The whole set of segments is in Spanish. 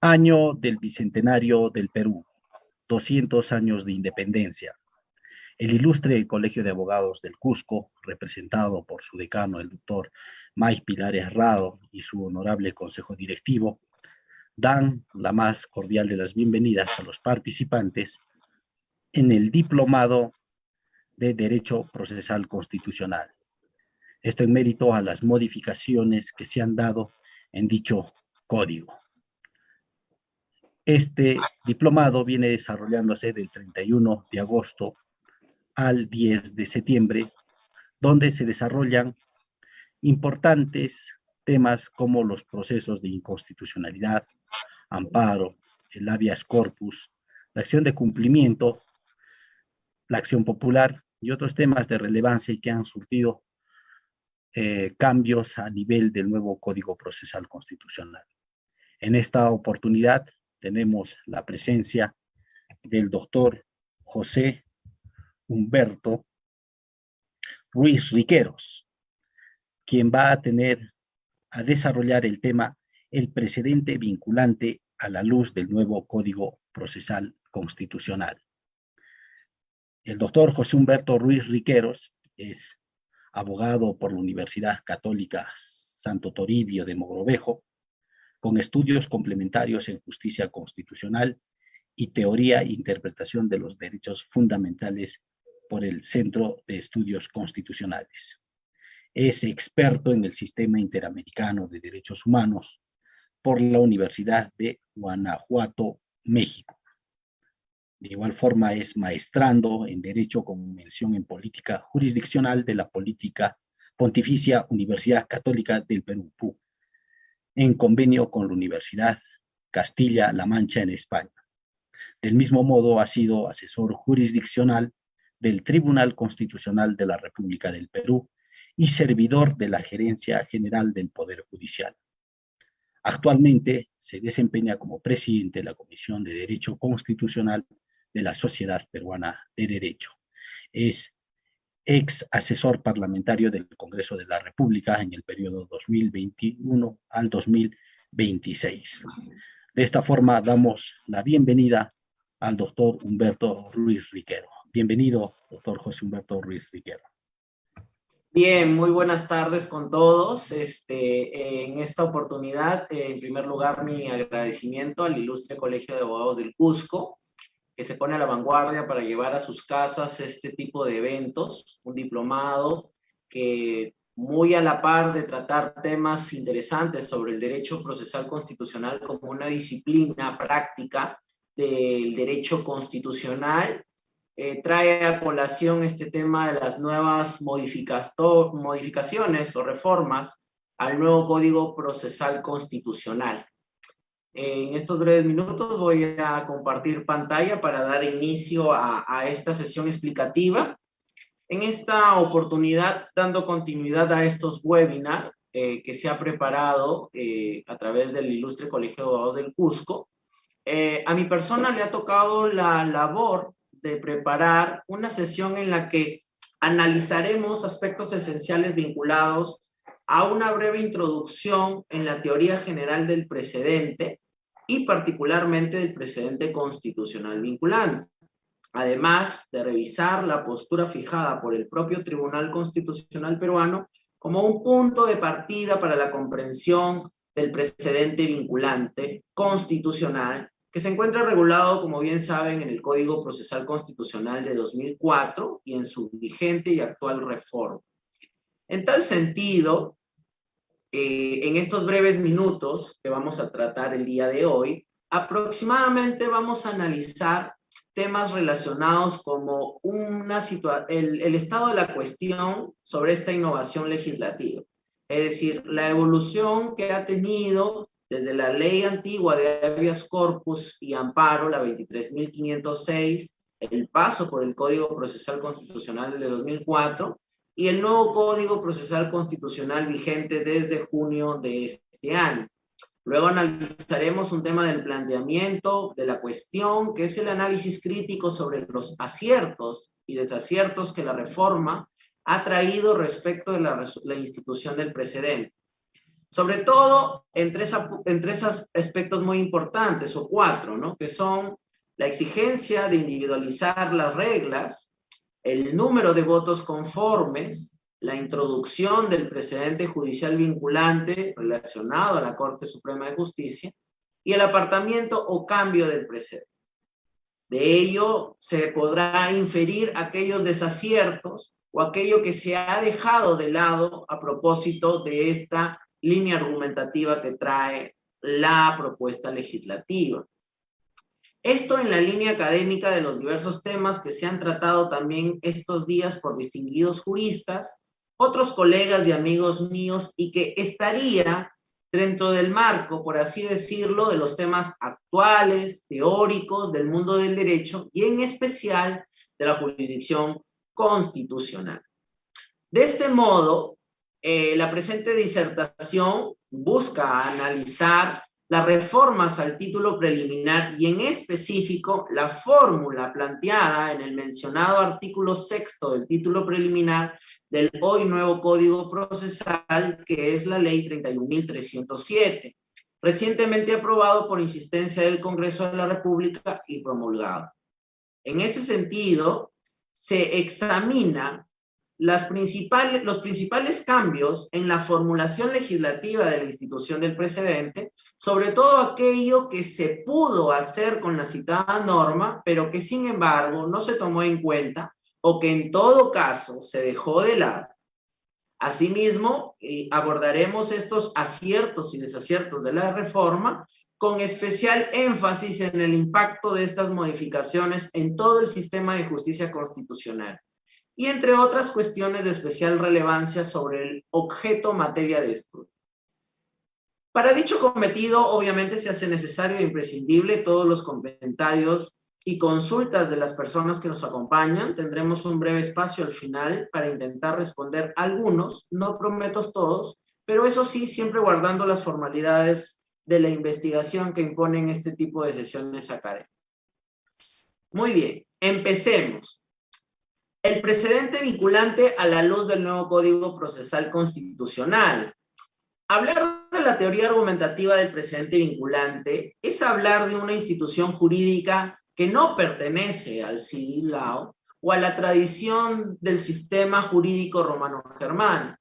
Año del Bicentenario del Perú, 200 años de independencia. El ilustre Colegio de Abogados del Cusco, representado por su decano, el doctor Mike Pilares Rado, y su honorable consejo directivo, dan la más cordial de las bienvenidas a los participantes en el Diplomado de Derecho Procesal Constitucional. Esto en mérito a las modificaciones que se han dado en dicho código. Este diplomado viene desarrollándose del 31 de agosto al 10 de septiembre, donde se desarrollan importantes temas como los procesos de inconstitucionalidad, amparo, el habeas corpus, la acción de cumplimiento, la acción popular y otros temas de relevancia y que han surtido cambios a nivel del nuevo Código Procesal Constitucional. En esta oportunidad tenemos la presencia del doctor José Humberto Ruiz Riqueros, quien va a desarrollar el tema el precedente vinculante a la luz del nuevo Código Procesal Constitucional. El doctor José Humberto Ruiz Riqueros es abogado por la Universidad Católica Santo Toribio de Mogrovejo, con estudios complementarios en justicia constitucional y teoría e interpretación de los derechos fundamentales por el Centro de Estudios Constitucionales. Es experto en el Sistema Interamericano de Derechos Humanos por la Universidad de Guanajuato, México. De igual forma es maestrando en Derecho con mención en Política Jurisdiccional de la Pontificia Universidad Católica del Perú, en convenio con la Universidad Castilla-La Mancha en España. Del mismo modo, ha sido asesor jurisdiccional del Tribunal Constitucional de la República del Perú y servidor de la Gerencia General del Poder Judicial. Actualmente se desempeña como presidente de la Comisión de Derecho Constitucional de la Sociedad Peruana de Derecho. Es ex asesor parlamentario del Congreso de la República en el periodo 2021 al 2026. De esta forma, damos la bienvenida al doctor Humberto Ruiz Riquero. Bienvenido, doctor José Humberto Ruiz Riquero. Bien, muy buenas tardes con todos. En esta oportunidad, en primer lugar, mi agradecimiento al ilustre Colegio de Abogados del Cusco, que se pone a la vanguardia para llevar a sus casas este tipo de eventos, un diplomado que muy a la par de tratar temas interesantes sobre el derecho procesal constitucional como una disciplina práctica del derecho constitucional, trae a colación este tema de las nuevas modificaciones o reformas al nuevo Código Procesal Constitucional. En estos breves minutos voy a compartir pantalla para dar inicio a esta sesión explicativa. En esta oportunidad, dando continuidad a estos webinars que se ha preparado a través del ilustre Colegio de Abogados del Cusco, a mi persona le ha tocado la labor de preparar una sesión en la que analizaremos aspectos esenciales vinculados a una breve introducción en la teoría general del precedente y particularmente del precedente constitucional vinculante, además de revisar la postura fijada por el propio Tribunal Constitucional peruano como un punto de partida para la comprensión del precedente vinculante constitucional que se encuentra regulado, como bien saben, en el Código Procesal Constitucional de 2004 y en su vigente y actual reforma. En tal sentido, en estos breves minutos que vamos a tratar el día de hoy, aproximadamente vamos a analizar temas relacionados como el estado de la cuestión sobre esta innovación legislativa. Es decir, la evolución que ha tenido desde la ley antigua de habeas corpus y amparo, la 23.506, el paso por el Código Procesal Constitucional de 2004 y el nuevo Código Procesal Constitucional vigente desde junio de este año. Luego analizaremos un tema del planteamiento de la cuestión, que es el análisis crítico sobre los aciertos y desaciertos que la reforma ha traído respecto de la institución del precedente. sobre todo en tres aspectos muy importantes, o cuatro, ¿no? Que son la exigencia de individualizar las reglas, el número de votos conformes, la introducción del precedente judicial vinculante relacionado a la Corte Suprema de Justicia y el apartamiento o cambio del precedente. De ello se podrá inferir aquellos desaciertos o aquello que se ha dejado de lado a propósito de esta línea argumentativa que trae la propuesta legislativa. Esto en la línea académica de los diversos temas que se han tratado también estos días por distinguidos juristas, otros colegas y amigos míos, y que estaría dentro del marco, por así decirlo, de los temas actuales, teóricos, del mundo del derecho, y en especial de la jurisdicción constitucional. De este modo, la presente disertación busca analizar las reformas al título preliminar y en específico la fórmula planteada en el mencionado artículo 6º del título preliminar del hoy nuevo Código Procesal, que es la Ley 31.307, recientemente aprobado por insistencia del Congreso de la República y promulgado. En ese sentido, se examina los principales cambios en la formulación legislativa de la institución del precedente, sobre todo aquello que se pudo hacer con la citada norma, pero que sin embargo no se tomó en cuenta o que en todo caso se dejó de lado. Asimismo, abordaremos estos aciertos y desaciertos de la reforma, con especial énfasis en el impacto de estas modificaciones en todo el sistema de justicia constitucional, y entre otras cuestiones de especial relevancia sobre el objeto materia de estudio. Para dicho cometido, obviamente se hace necesario e imprescindible todos los comentarios y consultas de las personas que nos acompañan. Tendremos un breve espacio al final para intentar responder algunos, no prometo todos, pero eso sí, siempre guardando las formalidades de la investigación que imponen este tipo de sesiones académicas. Muy bien, empecemos. El precedente vinculante a la luz del nuevo Código Procesal Constitucional. Hablar de la teoría argumentativa del precedente vinculante es hablar de una institución jurídica que no pertenece al civil law o a la tradición del sistema jurídico romano-germánico.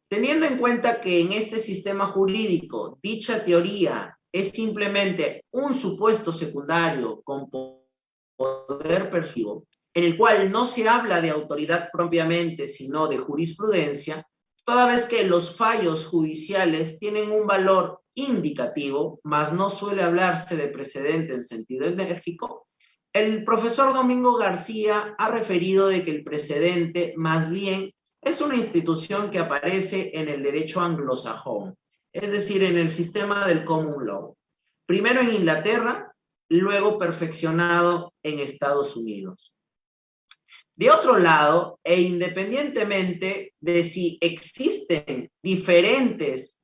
Teniendo en cuenta que en este sistema jurídico dicha teoría es simplemente un supuesto secundario con poder percibo, en el cual no se habla de autoridad propiamente, sino de jurisprudencia, toda vez que los fallos judiciales tienen un valor indicativo, mas no suele hablarse de precedente en sentido enérgico, el profesor Domingo García ha referido de que el precedente más bien es una institución que aparece en el derecho anglosajón, es decir, en el sistema del common law, primero en Inglaterra, luego perfeccionado en Estados Unidos. De otro lado, e independientemente de si existen diferentes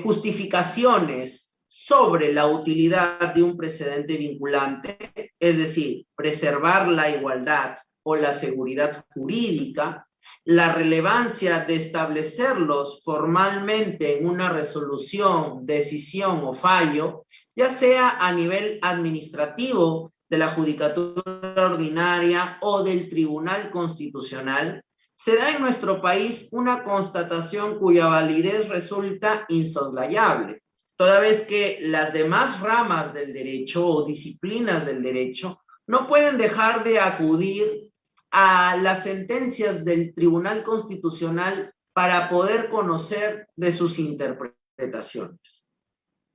justificaciones sobre la utilidad de un precedente vinculante, es decir, preservar la igualdad o la seguridad jurídica, la relevancia de establecerlos formalmente en una resolución, decisión o fallo, ya sea a nivel administrativo de la Judicatura Ordinaria o del Tribunal Constitucional, se da en nuestro país una constatación cuya validez resulta insoslayable, toda vez que las demás ramas del derecho o disciplinas del derecho no pueden dejar de acudir a las sentencias del Tribunal Constitucional para poder conocer de sus interpretaciones.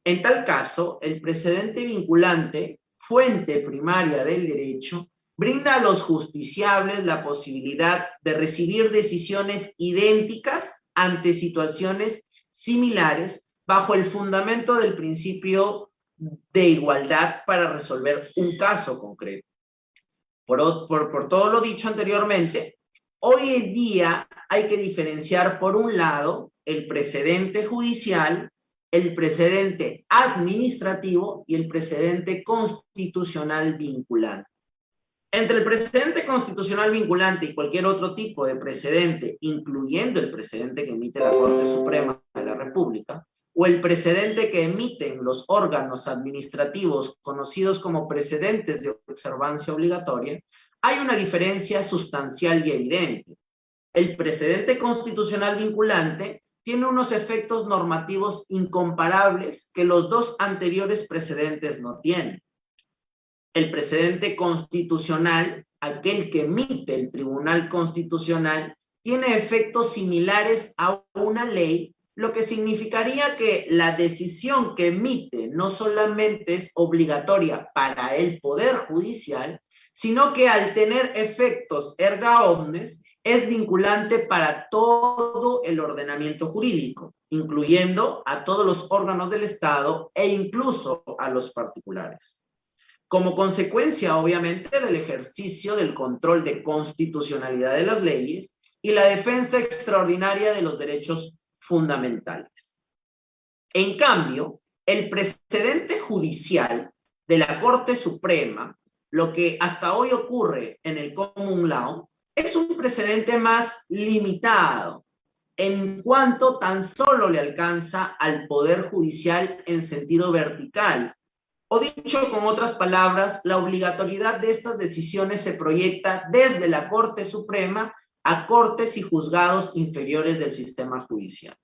En tal caso, el precedente vinculante, fuente primaria del derecho, brinda a los justiciables la posibilidad de recibir decisiones idénticas ante situaciones similares bajo el fundamento del principio de igualdad para resolver un caso concreto. Por todo lo dicho anteriormente, hoy en día hay que diferenciar, por un lado, el precedente judicial, el precedente administrativo y el precedente constitucional vinculante. Entre el precedente constitucional vinculante y cualquier otro tipo de precedente, incluyendo el precedente que emite la Corte Suprema de de la República, o el precedente que emiten los órganos administrativos conocidos como precedentes de observancia obligatoria, hay una diferencia sustancial y evidente. El precedente constitucional vinculante tiene unos efectos normativos incomparables que los dos anteriores precedentes no tienen. El precedente constitucional, aquel que emite el Tribunal Constitucional, tiene efectos similares a una ley, lo que significaría que la decisión que emite no solamente es obligatoria para el Poder Judicial, sino que al tener efectos erga omnes, es vinculante para todo el ordenamiento jurídico, incluyendo a todos los órganos del Estado e incluso a los particulares. Como consecuencia, obviamente, del ejercicio del control de constitucionalidad de las leyes y la defensa extraordinaria de los derechos fundamentales. En cambio, el precedente judicial de la Corte Suprema, lo que hasta hoy ocurre en el common law, es un precedente más limitado, en cuanto tan solo le alcanza al Poder Judicial en sentido vertical. O dicho con otras palabras, la obligatoriedad de estas decisiones se proyecta desde la Corte Suprema a cortes y juzgados inferiores del sistema judicial.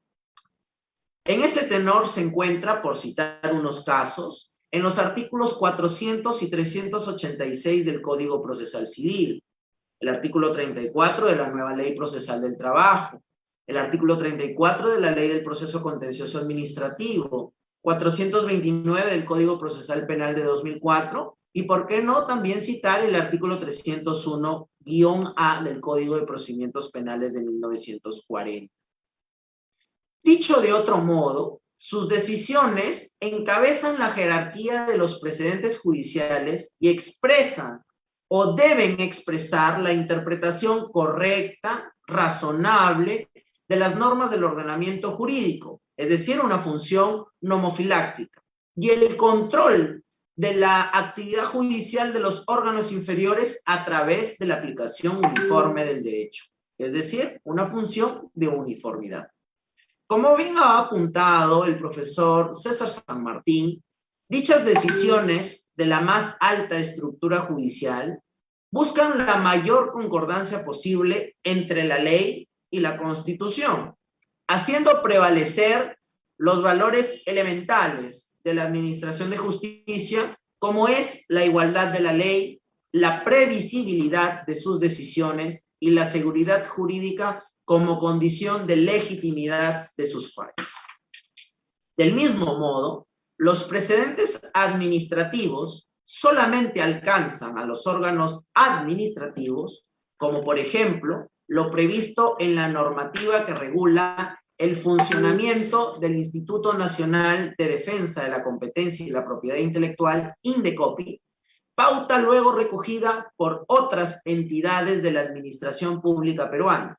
En ese tenor se encuentra, por citar unos casos, en los artículos 400 y 386 del Código Procesal Civil, el artículo 34 de la nueva Ley Procesal del Trabajo, el artículo 34 de la Ley del Proceso Contencioso Administrativo, 429 del Código Procesal Penal de 2004, y por qué no también citar el artículo 301-A del Código de Procedimientos Penales de 1940. Dicho de otro modo, sus decisiones encabezan la jerarquía de los precedentes judiciales y expresan o deben expresar la interpretación correcta, razonable, de las normas del ordenamiento jurídico, es decir, una función nomofiláctica, y el control de la actividad judicial de los órganos inferiores a través de la aplicación uniforme del derecho, es decir, una función de uniformidad. Como bien ha apuntado el profesor César San Martín, dichas decisiones de la más alta estructura judicial buscan la mayor concordancia posible entre la ley y la Constitución, haciendo prevalecer los valores elementales de la administración de justicia, como es la igualdad de la ley, la previsibilidad de sus decisiones y la seguridad jurídica como condición de legitimidad de sus fallos. Del mismo modo, los precedentes administrativos solamente alcanzan a los órganos administrativos, como por ejemplo lo previsto en la normativa que regula el funcionamiento del Instituto Nacional de Defensa de la Competencia y la Propiedad Intelectual, INDECOPI, pauta luego recogida por otras entidades de la administración pública peruana.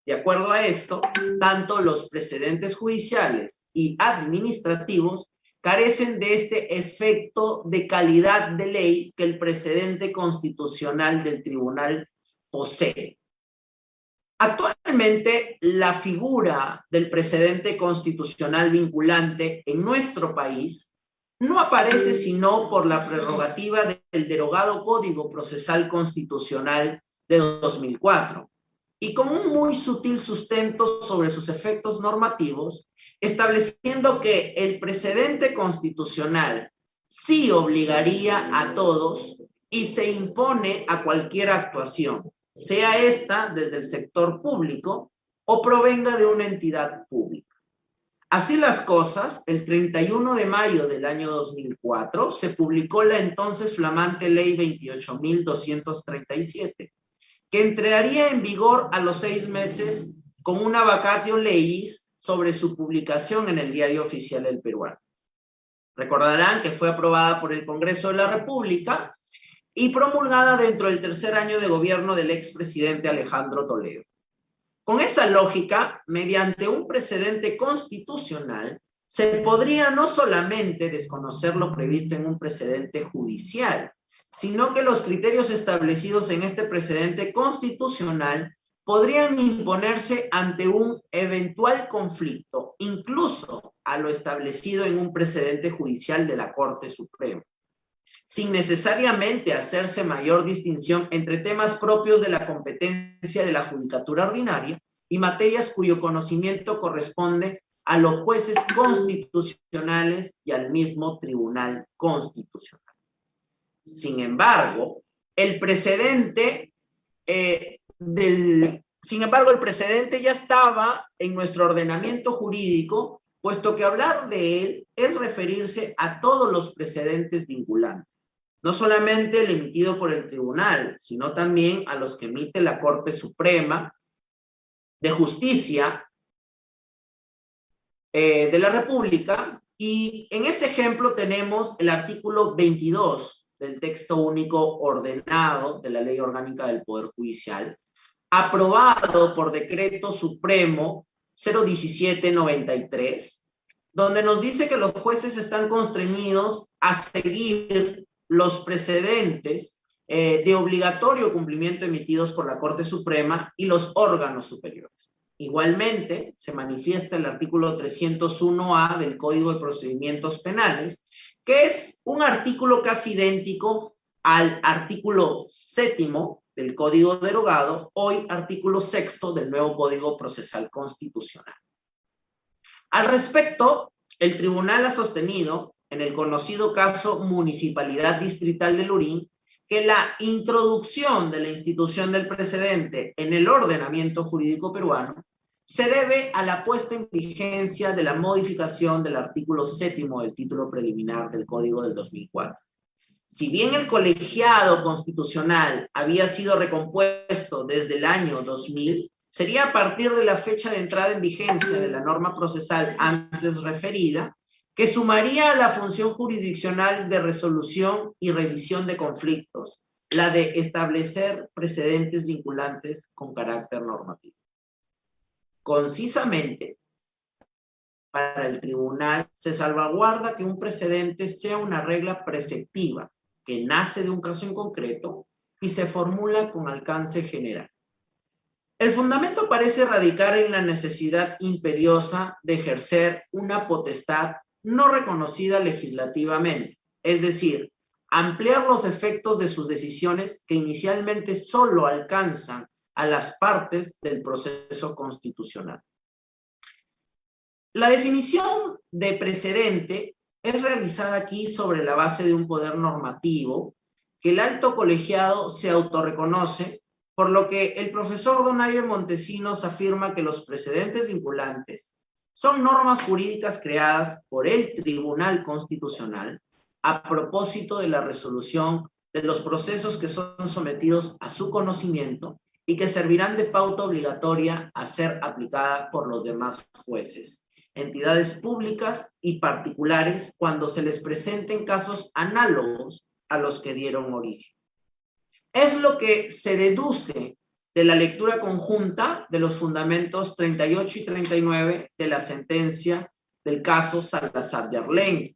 De acuerdo a esto, tanto los precedentes judiciales y administrativos carecen de este efecto de calidad de ley que el precedente constitucional del tribunal posee. Actualmente, la figura del precedente constitucional vinculante en nuestro país no aparece sino por la prerrogativa del derogado Código Procesal Constitucional de 2004 y con un muy sutil sustento sobre sus efectos normativos, estableciendo que el precedente constitucional sí obligaría a todos y se impone a cualquier actuación, sea esta desde el sector público o provenga de una entidad pública. Así las cosas, el 31 de mayo del año 2004 se publicó la entonces flamante Ley 28.237, que entraría en vigor a los 6 meses con una vacatio legis sobre su publicación en el Diario Oficial del Peruano. Recordarán que fue aprobada por el Congreso de la República y promulgada dentro del tercer año de gobierno del expresidente Alejandro Toledo. Con esa lógica, mediante un precedente constitucional, se podría no solamente desconocer lo previsto en un precedente judicial, sino que los criterios establecidos en este precedente constitucional podrían imponerse ante un eventual conflicto, incluso a lo establecido en un precedente judicial de la Corte Suprema, sin necesariamente hacerse mayor distinción entre temas propios de la competencia de la judicatura ordinaria y materias cuyo conocimiento corresponde a los jueces constitucionales y al mismo Tribunal Constitucional. Sin embargo, el precedente el precedente ya estaba en nuestro ordenamiento jurídico, puesto que hablar de él es referirse a todos los precedentes vinculantes, no solamente el emitido por el tribunal, sino también a los que emite la Corte Suprema de Justicia de la República, y en ese ejemplo tenemos el artículo 22 del texto único ordenado de la Ley Orgánica del Poder Judicial, aprobado por Decreto Supremo 01793, donde nos dice que los jueces están constreñidos a seguir los precedentes de obligatorio cumplimiento emitidos por la Corte Suprema y los órganos superiores. Igualmente, se manifiesta el artículo 301A del Código de Procedimientos Penales, que es un artículo casi idéntico al artículo 7º del Código derogado, hoy artículo 6º del nuevo Código Procesal Constitucional. Al respecto, el tribunal ha sostenido, en el conocido caso Municipalidad Distrital de Lurín, que la introducción de la institución del precedente en el ordenamiento jurídico peruano se debe a la puesta en vigencia de la modificación del artículo 7º del título preliminar del Código del 2004. Si bien el colegiado constitucional había sido recompuesto desde el año 2000, sería a partir de la fecha de entrada en vigencia de la norma procesal antes referida, que sumaría a la función jurisdiccional de resolución y revisión de conflictos, la de establecer precedentes vinculantes con carácter normativo. Concisamente, para el tribunal se salvaguarda que un precedente sea una regla preceptiva que nace de un caso en concreto y se formula con alcance general. El fundamento parece radicar en la necesidad imperiosa de ejercer una potestad no reconocida legislativamente, es decir, ampliar los efectos de sus decisiones que inicialmente solo alcanzan a las partes del proceso constitucional. La definición de precedente es realizada aquí sobre la base de un poder normativo que el alto colegiado se autorreconoce, por lo que el profesor Donaire Montesinos afirma que los precedentes vinculantes son normas jurídicas creadas por el Tribunal Constitucional a propósito de la resolución de los procesos que son sometidos a su conocimiento y que servirán de pauta obligatoria a ser aplicada por los demás jueces, entidades públicas y particulares cuando se les presenten casos análogos a los que dieron origen. Es lo que se deduce de la lectura conjunta de los fundamentos 38 y 39 de la sentencia del caso Salazar-Yarlén.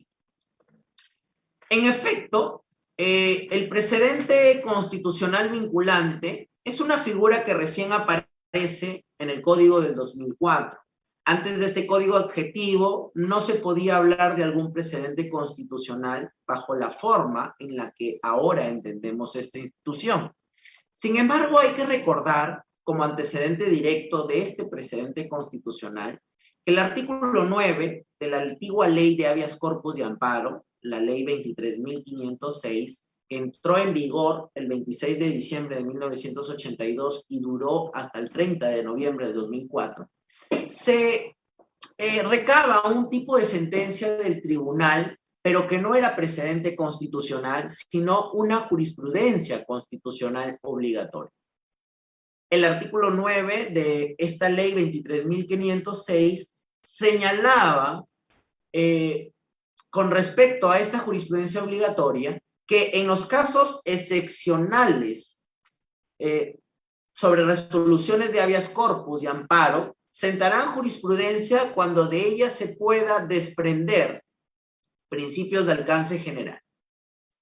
En efecto, el precedente constitucional vinculante es una figura que recién aparece en el Código del 2004. Antes de este código adjetivo, no se podía hablar de algún precedente constitucional bajo la forma en la que ahora entendemos esta institución. Sin embargo, hay que recordar, como antecedente directo de este precedente constitucional, que el artículo 9 de la antigua Ley de Habeas Corpus y Amparo, la Ley 23.506, que entró en vigor el 26 de diciembre de 1982 y duró hasta el 30 de noviembre de 2004, se recaba un tipo de sentencia del tribunal, pero que no era precedente constitucional, sino una jurisprudencia constitucional obligatoria. El artículo 9 de esta ley 23.506 señalaba, con respecto a esta jurisprudencia obligatoria, que en los casos excepcionales sobre resoluciones de habeas corpus y amparo, sentarán jurisprudencia cuando de ella se pueda desprender principios de alcance general.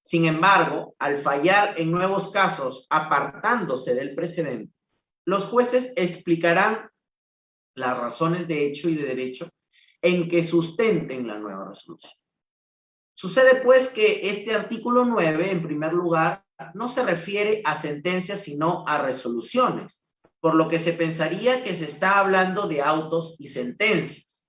Sin embargo, al fallar en nuevos casos apartándose del precedente, los jueces explicarán las razones de hecho y de derecho en que sustenten la nueva resolución. Sucede pues que este artículo 9, en primer lugar, no se refiere a sentencias, sino a resoluciones, por lo que se pensaría que se está hablando de autos y sentencias.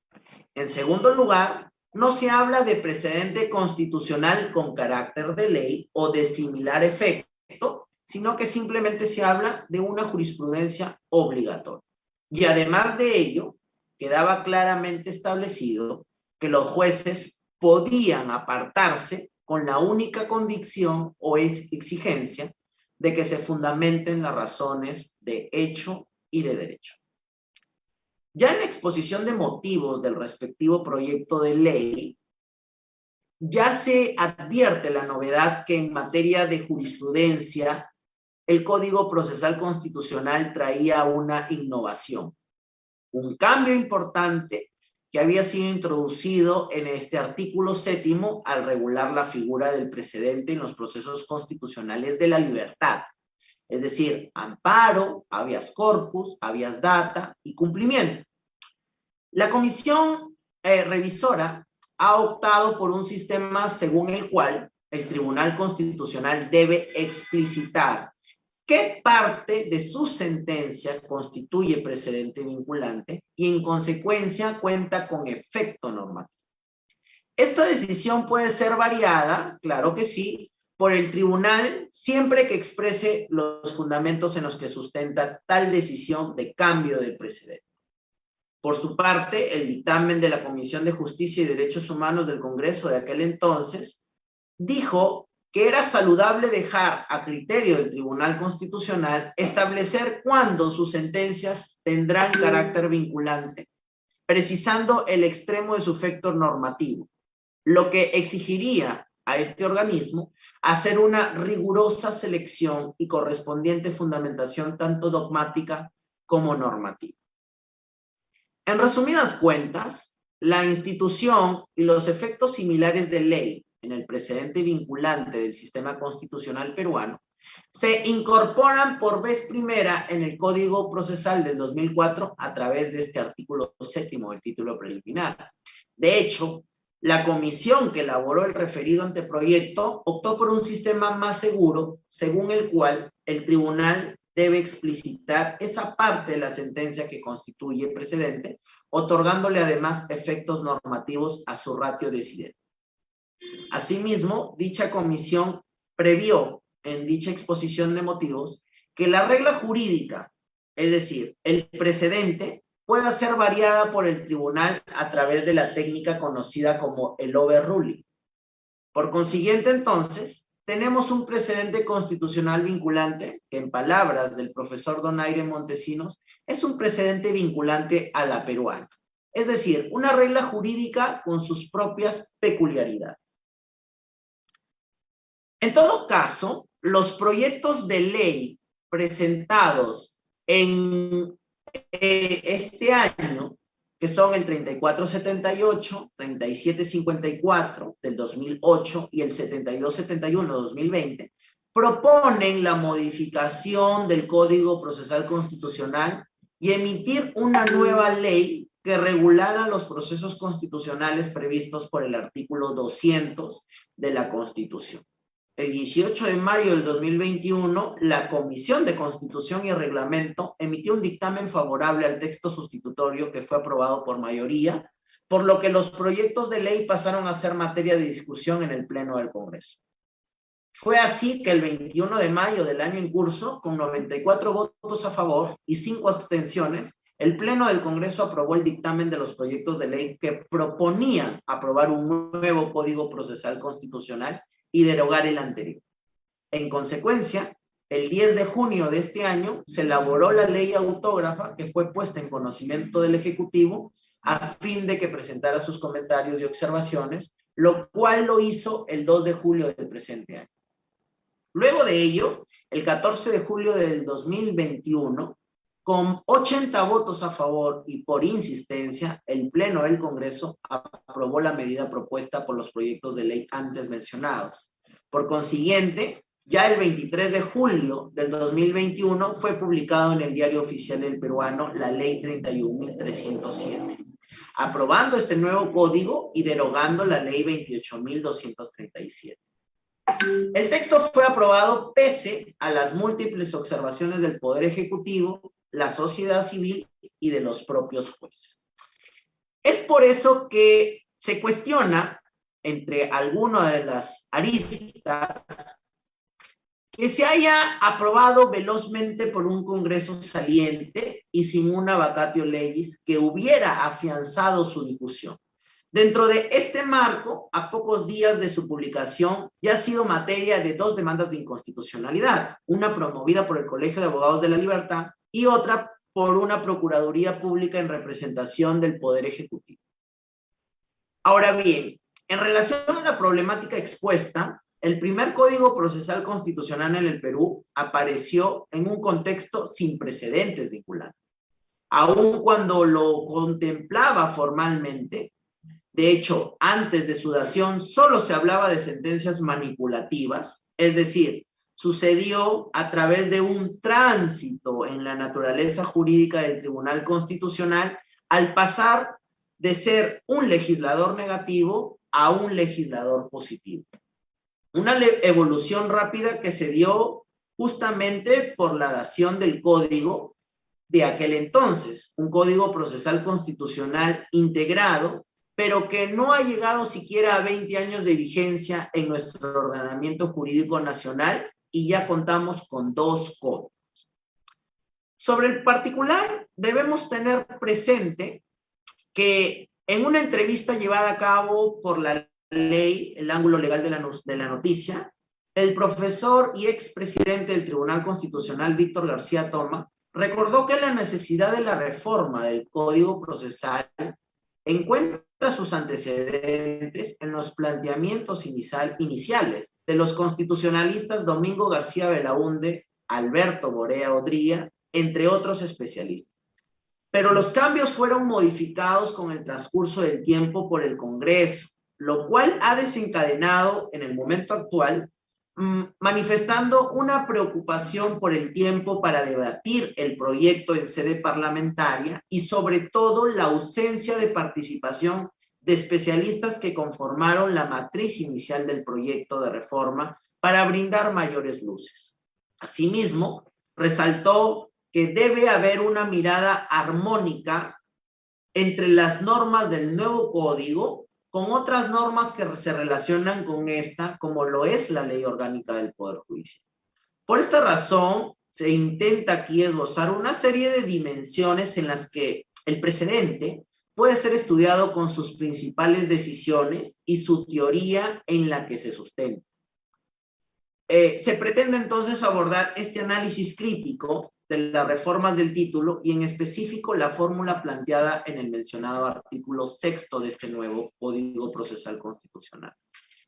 En segundo lugar, no se habla de precedente constitucional con carácter de ley o de similar efecto, sino que simplemente se habla de una jurisprudencia obligatoria. Y además de ello, quedaba claramente establecido que los jueces podían apartarse con la única condición o exigencia de que se fundamenten las razones de hecho y de derecho. Ya en la exposición de motivos del respectivo proyecto de ley, ya se advierte la novedad que en materia de jurisprudencia, el Código Procesal Constitucional traía una innovación, un cambio importante que había sido introducido en este artículo 7º al regular la figura del precedente en los procesos constitucionales de la libertad, es decir, amparo, habeas corpus, habeas data y cumplimiento. La comisión revisora ha optado por un sistema según el cual el Tribunal Constitucional debe explicitar qué parte de su sentencia constituye precedente vinculante y en consecuencia cuenta con efecto normativo. Esta decisión puede ser variada, claro que sí, por el tribunal siempre que exprese los fundamentos en los que sustenta tal decisión de cambio del precedente. Por su parte, el dictamen de la Comisión de Justicia y Derechos Humanos del Congreso de aquel entonces dijo que era saludable dejar a criterio del Tribunal Constitucional establecer cuándo sus sentencias tendrán carácter vinculante, precisando el extremo de su efecto normativo, lo que exigiría a este organismo hacer una rigurosa selección y correspondiente fundamentación tanto dogmática como normativa. En resumidas cuentas, la institución y los efectos similares de ley en el precedente vinculante del sistema constitucional peruano se incorporan por vez primera en el Código Procesal del 2004 a través de este artículo 7º del título preliminar. De hecho, la comisión que elaboró el referido anteproyecto optó por un sistema más seguro, según el cual el tribunal debe explicitar esa parte de la sentencia que constituye precedente, otorgándole además efectos normativos a su ratio decidente. Asimismo, dicha comisión previó en dicha exposición de motivos que la regla jurídica, es decir, el precedente, pueda ser variada por el tribunal a través de la técnica conocida como el overruling. Por consiguiente, entonces, tenemos un precedente constitucional vinculante que, en palabras del profesor Donaire Montesinos, es un precedente vinculante a la peruana, es decir, una regla jurídica con sus propias peculiaridades. En todo caso, los proyectos de ley presentados en este año, que son el 3478, 3754 del 2008 y el 7271 de 2020, proponen la modificación del Código Procesal Constitucional y emitir una nueva ley que regulara los procesos constitucionales previstos por el artículo 200 de la Constitución. El 18 de mayo del 2021, la Comisión de Constitución y Reglamento emitió un dictamen favorable al texto sustitutorio que fue aprobado por mayoría, por lo que los proyectos de ley pasaron a ser materia de discusión en el Pleno del Congreso. Fue así que el 21 de mayo del año en curso, con 94 votos a favor y 5 abstenciones, el Pleno del Congreso aprobó el dictamen de los proyectos de ley que proponían aprobar un nuevo Código Procesal Constitucional y derogar el anterior. En consecuencia, el 10 de junio de este año se elaboró la ley autógrafa que fue puesta en conocimiento del Ejecutivo a fin de que presentara sus comentarios y observaciones, lo cual lo hizo el 2 de julio del presente año. Luego de ello, el 14 de julio del 2021, con 80 votos a favor y por insistencia, el Pleno del Congreso aprobó la medida propuesta por los proyectos de ley antes mencionados. Por consiguiente, Ya el 23 de julio del 2021 fue publicado en el Diario Oficial del Peruano la Ley 31.307, aprobando este nuevo código y derogando la Ley 28.237. El texto fue aprobado pese a las múltiples observaciones del Poder Ejecutivo, la sociedad civil y de los propios jueces. Es por eso que se cuestiona, entre algunas de las aristas, que se haya aprobado velozmente por un Congreso saliente y sin una vacatio legis que hubiera afianzado su difusión. Dentro de este marco, a pocos días de su publicación, ya ha sido materia de 2 demandas de inconstitucionalidad, una promovida por el Colegio de Abogados de la Libertad y otra por una Procuraduría Pública en representación del Poder Ejecutivo. Ahora bien, en relación a la problemática expuesta, el primer Código Procesal Constitucional en el Perú apareció en un contexto sin precedentes vinculantes. Aun cuando lo contemplaba formalmente, de hecho, antes de su dación solo se hablaba de sentencias manipulativas, es decir, sucedió a través de un tránsito en la naturaleza jurídica del Tribunal Constitucional al pasar de ser un legislador negativo a un legislador positivo. Una evolución rápida que se dio justamente por la dación del código de aquel entonces, un código procesal constitucional integrado, pero que no ha llegado siquiera a 20 años de vigencia en nuestro ordenamiento jurídico nacional y ya contamos con 2 códigos. Sobre el particular, debemos tener presente que en una entrevista llevada a cabo por la ley, el ángulo legal de la noticia, el profesor y expresidente del Tribunal Constitucional, Víctor García Toma, recordó que la necesidad de la reforma del Código Procesal encuentra sus antecedentes en los planteamientos iniciales de los constitucionalistas Domingo García Belaúnde, Alberto Borea Odría, entre otros especialistas. Pero los cambios fueron modificados con el transcurso del tiempo por el Congreso, lo cual ha desencadenado en el momento actual, manifestando una preocupación por el tiempo para debatir el proyecto en sede parlamentaria y sobre todo la ausencia de participación de especialistas que conformaron la matriz inicial del proyecto de reforma para brindar mayores luces. Asimismo, resaltó que debe haber una mirada armónica entre las normas del nuevo código con otras normas que se relacionan con esta, como lo es la Ley Orgánica del Poder Judicial. Por esta razón, se intenta aquí esbozar una serie de dimensiones en las que el precedente puede ser estudiado con sus principales decisiones y su teoría en la que se sustenta. Se pretende entonces abordar este análisis crítico de las reformas del título y en específico la fórmula planteada en el mencionado artículo 6º de este nuevo Código Procesal Constitucional.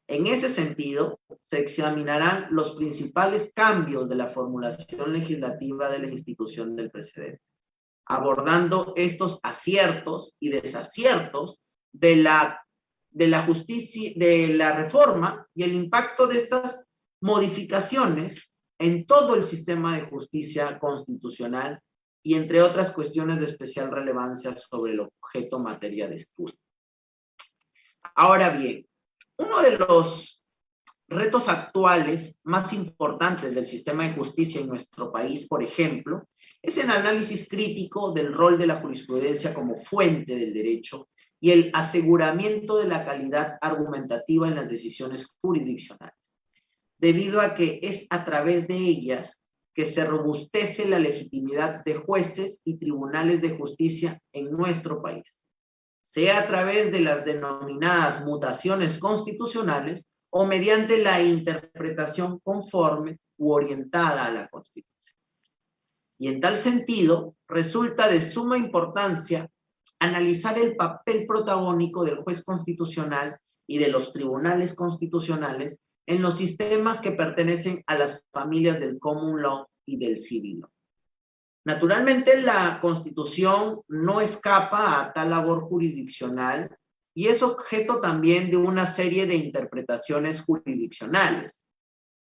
En ese sentido, se examinarán los principales cambios de la formulación legislativa de la institución del precedente, abordando estos aciertos y desaciertos de la justicia, de la reforma y el impacto de estas modificaciones en todo el sistema de justicia constitucional y entre otras cuestiones de especial relevancia sobre el objeto materia de estudio. Ahora bien, uno de los retos actuales más importantes del sistema de justicia en nuestro país, por ejemplo, es el análisis crítico del rol de la jurisprudencia como fuente del derecho y el aseguramiento de la calidad argumentativa en las decisiones jurisdiccionales, debido a que es a través de ellas que se robustece la legitimidad de jueces y tribunales de justicia en nuestro país, sea a través de las denominadas mutaciones constitucionales o mediante la interpretación conforme u orientada a la Constitución. Y en tal sentido, resulta de suma importancia analizar el papel protagónico del juez constitucional y de los tribunales constitucionales en los sistemas que pertenecen a las familias del common law y del civil law. Naturalmente, la Constitución no escapa a tal labor jurisdiccional y es objeto también de una serie de interpretaciones jurisdiccionales.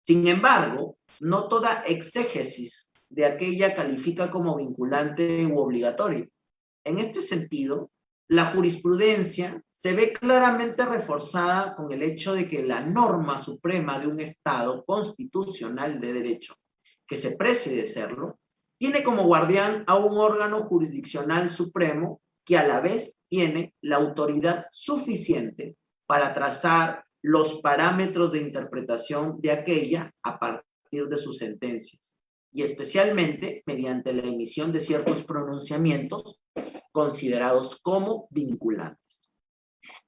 Sin embargo, no toda exégesis de aquella califica como vinculante u obligatorio. En este sentido, la jurisprudencia se ve claramente reforzada con el hecho de que la norma suprema de un Estado constitucional de derecho, que se precie de serlo, tiene como guardián a un órgano jurisdiccional supremo que a la vez tiene la autoridad suficiente para trazar los parámetros de interpretación de aquella a partir de sus sentencias, y especialmente mediante la emisión de ciertos pronunciamientos considerados como vinculantes.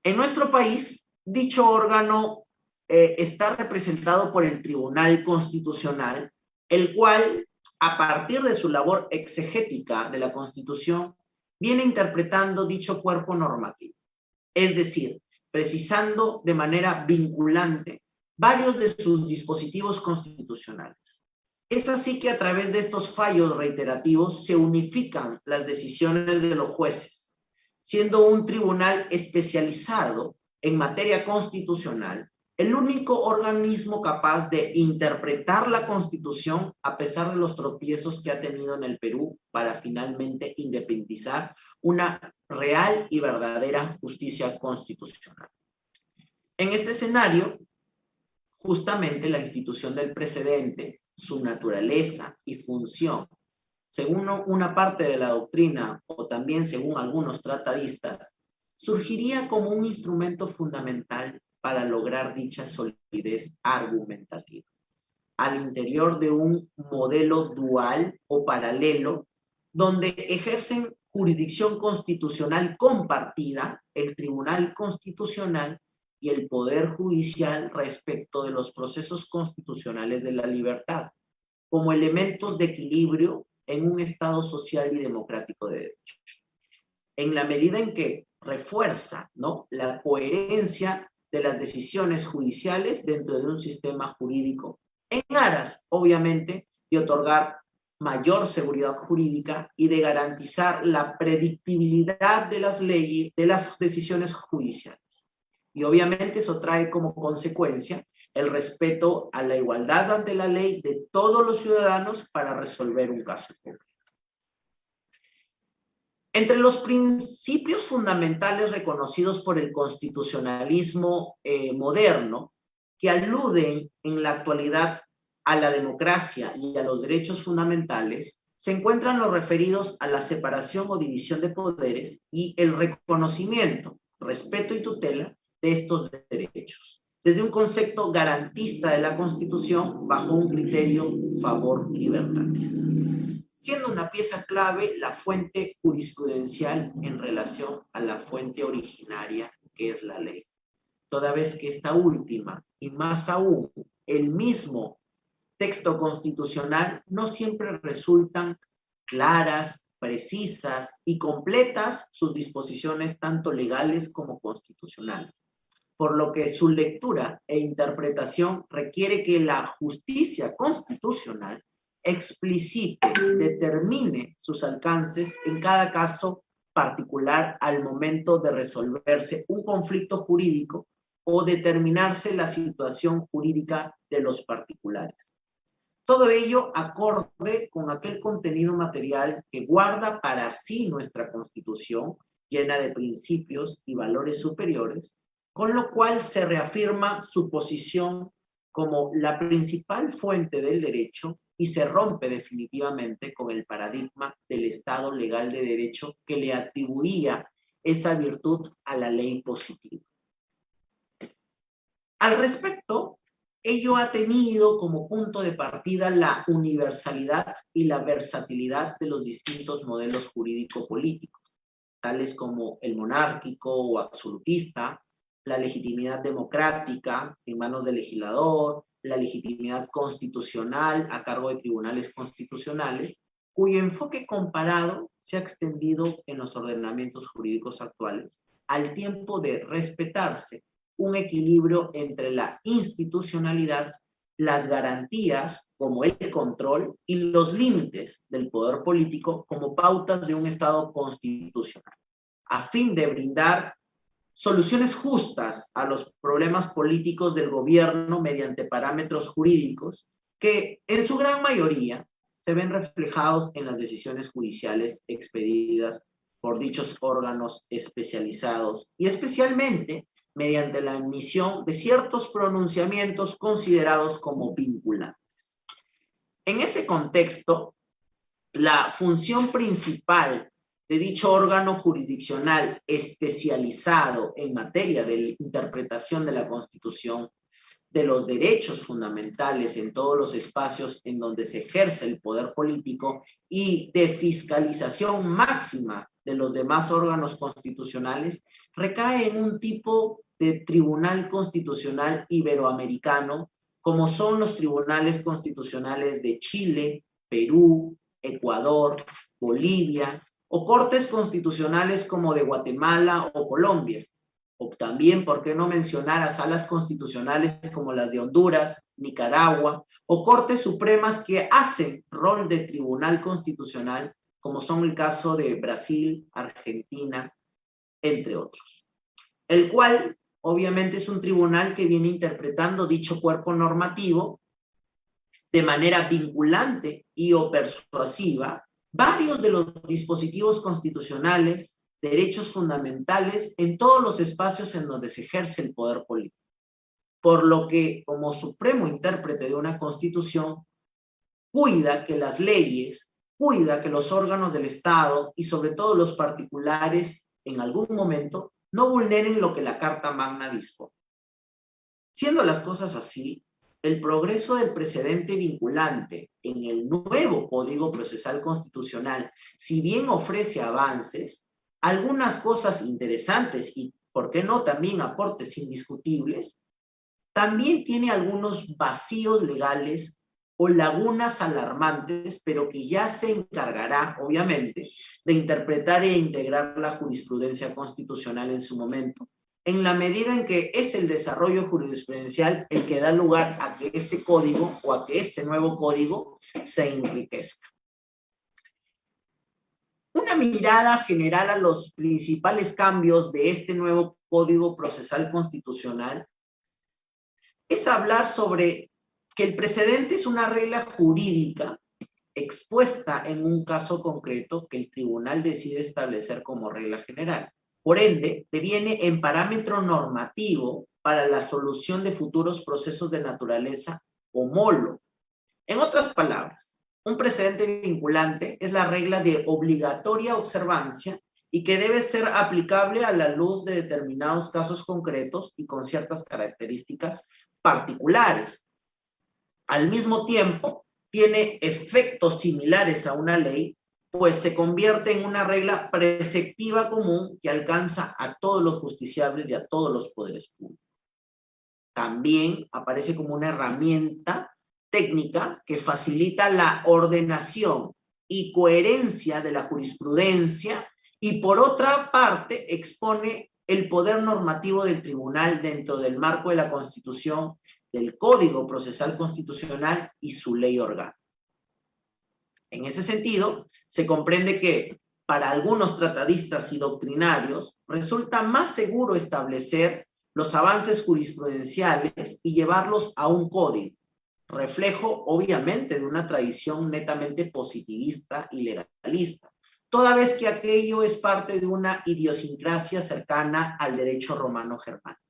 En nuestro país, dicho órgano está representado por el Tribunal Constitucional, el cual, a partir de su labor exegética de la Constitución, viene interpretando dicho cuerpo normativo, es decir, precisando de manera vinculante varios de sus dispositivos constitucionales. Es así que a través de estos fallos reiterativos se unifican las decisiones de los jueces, siendo un tribunal especializado en materia constitucional el único organismo capaz de interpretar la Constitución a pesar de los tropiezos que ha tenido en el Perú para finalmente independizar una real y verdadera justicia constitucional. En este escenario, justamente la institución del precedente, su naturaleza y función, según una parte de la doctrina o también según algunos tratadistas, surgiría como un instrumento fundamental para lograr dicha solidez argumentativa, al interior de un modelo dual o paralelo, donde ejercen jurisdicción constitucional compartida, el Tribunal Constitucional y el Poder Judicial respecto de los procesos constitucionales de la libertad, como elementos de equilibrio en un Estado social y democrático de derecho. En la medida en que refuerza, ¿no?, la coherencia de las decisiones judiciales dentro de un sistema jurídico, en aras, obviamente, de otorgar mayor seguridad jurídica y de garantizar la predictibilidad de las leyes, de las decisiones judiciales. Y obviamente eso trae como consecuencia el respeto a la igualdad ante la ley de todos los ciudadanos para resolver un caso público. Entre los principios fundamentales reconocidos por el constitucionalismo moderno, que aluden en la actualidad a la democracia y a los derechos fundamentales, se encuentran los referidos a la separación o división de poderes y el reconocimiento, respeto y tutela de estos derechos, desde un concepto garantista de la Constitución bajo un criterio favor-libertades, siendo una pieza clave la fuente jurisprudencial en relación a la fuente originaria, que es la ley, toda vez que esta última, y más aún el mismo texto constitucional, no siempre resultan claras, precisas y completas sus disposiciones tanto legales como constitucionales, por lo que su lectura e interpretación requiere que la justicia constitucional explicite, determine sus alcances en cada caso particular al momento de resolverse un conflicto jurídico o determinarse la situación jurídica de los particulares. Todo ello acorde con aquel contenido material que guarda para sí nuestra Constitución, llena de principios y valores superiores, con lo cual se reafirma su posición como la principal fuente del derecho y se rompe definitivamente con el paradigma del Estado legal de derecho que le atribuía esa virtud a la ley positiva. Al respecto, ello ha tenido como punto de partida la universalidad y la versatilidad de los distintos modelos jurídico-políticos, tales como el monárquico o absolutista, la legitimidad democrática en manos del legislador, la legitimidad constitucional a cargo de tribunales constitucionales, cuyo enfoque comparado se ha extendido en los ordenamientos jurídicos actuales, al tiempo de respetarse un equilibrio entre la institucionalidad, las garantías como el control y los límites del poder político como pautas de un Estado constitucional, a fin de brindar soluciones justas a los problemas políticos del gobierno mediante parámetros jurídicos que en su gran mayoría se ven reflejados en las decisiones judiciales expedidas por dichos órganos especializados y especialmente mediante la emisión de ciertos pronunciamientos considerados como vinculantes. En ese contexto, la función principal de dicho órgano jurisdiccional especializado en materia de interpretación de la Constitución, de los derechos fundamentales en todos los espacios en donde se ejerce el poder político y de fiscalización máxima de los demás órganos constitucionales, recae en un tipo de tribunal constitucional iberoamericano, como son los tribunales constitucionales de Chile, Perú, Ecuador, Bolivia, o cortes constitucionales como de Guatemala o Colombia. O también, ¿por qué no mencionar a salas constitucionales como las de Honduras, Nicaragua, o cortes supremas que hacen rol de tribunal constitucional, como son el caso de Brasil, Argentina, entre otros? El cual, obviamente, es un tribunal que viene interpretando dicho cuerpo normativo de manera vinculante y o persuasiva varios de los dispositivos constitucionales, derechos fundamentales en todos los espacios en donde se ejerce el poder político. Por lo que, como supremo intérprete de una constitución, cuida que las leyes, cuida que los órganos del Estado y sobre todo los particulares en algún momento no vulneren lo que la Carta Magna dispone. Siendo las cosas así, el progreso del precedente vinculante en el nuevo Código Procesal Constitucional, si bien ofrece avances, algunas cosas interesantes y, ¿por qué no?, también aportes indiscutibles, también tiene algunos vacíos legales o lagunas alarmantes, pero que ya se encargará, obviamente, de interpretar e integrar la jurisprudencia constitucional en su momento, en la medida en que es el desarrollo jurisprudencial el que da lugar a que este código o a que este nuevo código se enriquezca. Una mirada general a los principales cambios de este nuevo Código Procesal Constitucional es hablar sobre que el precedente es una regla jurídica expuesta en un caso concreto que el tribunal decide establecer como regla general. Por ende, deviene en parámetro normativo para la solución de futuros procesos de naturaleza homólogo. En otras palabras, un precedente vinculante es la regla de obligatoria observancia y que debe ser aplicable a la luz de determinados casos concretos y con ciertas características particulares. Al mismo tiempo, tiene efectos similares a una ley, pues se convierte en una regla preceptiva común que alcanza a todos los justiciables y a todos los poderes públicos. También aparece como una herramienta técnica que facilita la ordenación y coherencia de la jurisprudencia y, por otra parte, expone el poder normativo del tribunal dentro del marco de la Constitución, del Código Procesal Constitucional y su ley orgánica. En ese sentido, se comprende que para algunos tratadistas y doctrinarios resulta más seguro establecer los avances jurisprudenciales y llevarlos a un código, reflejo obviamente de una tradición netamente positivista y legalista, toda vez que aquello es parte de una idiosincrasia cercana al derecho romano germánico.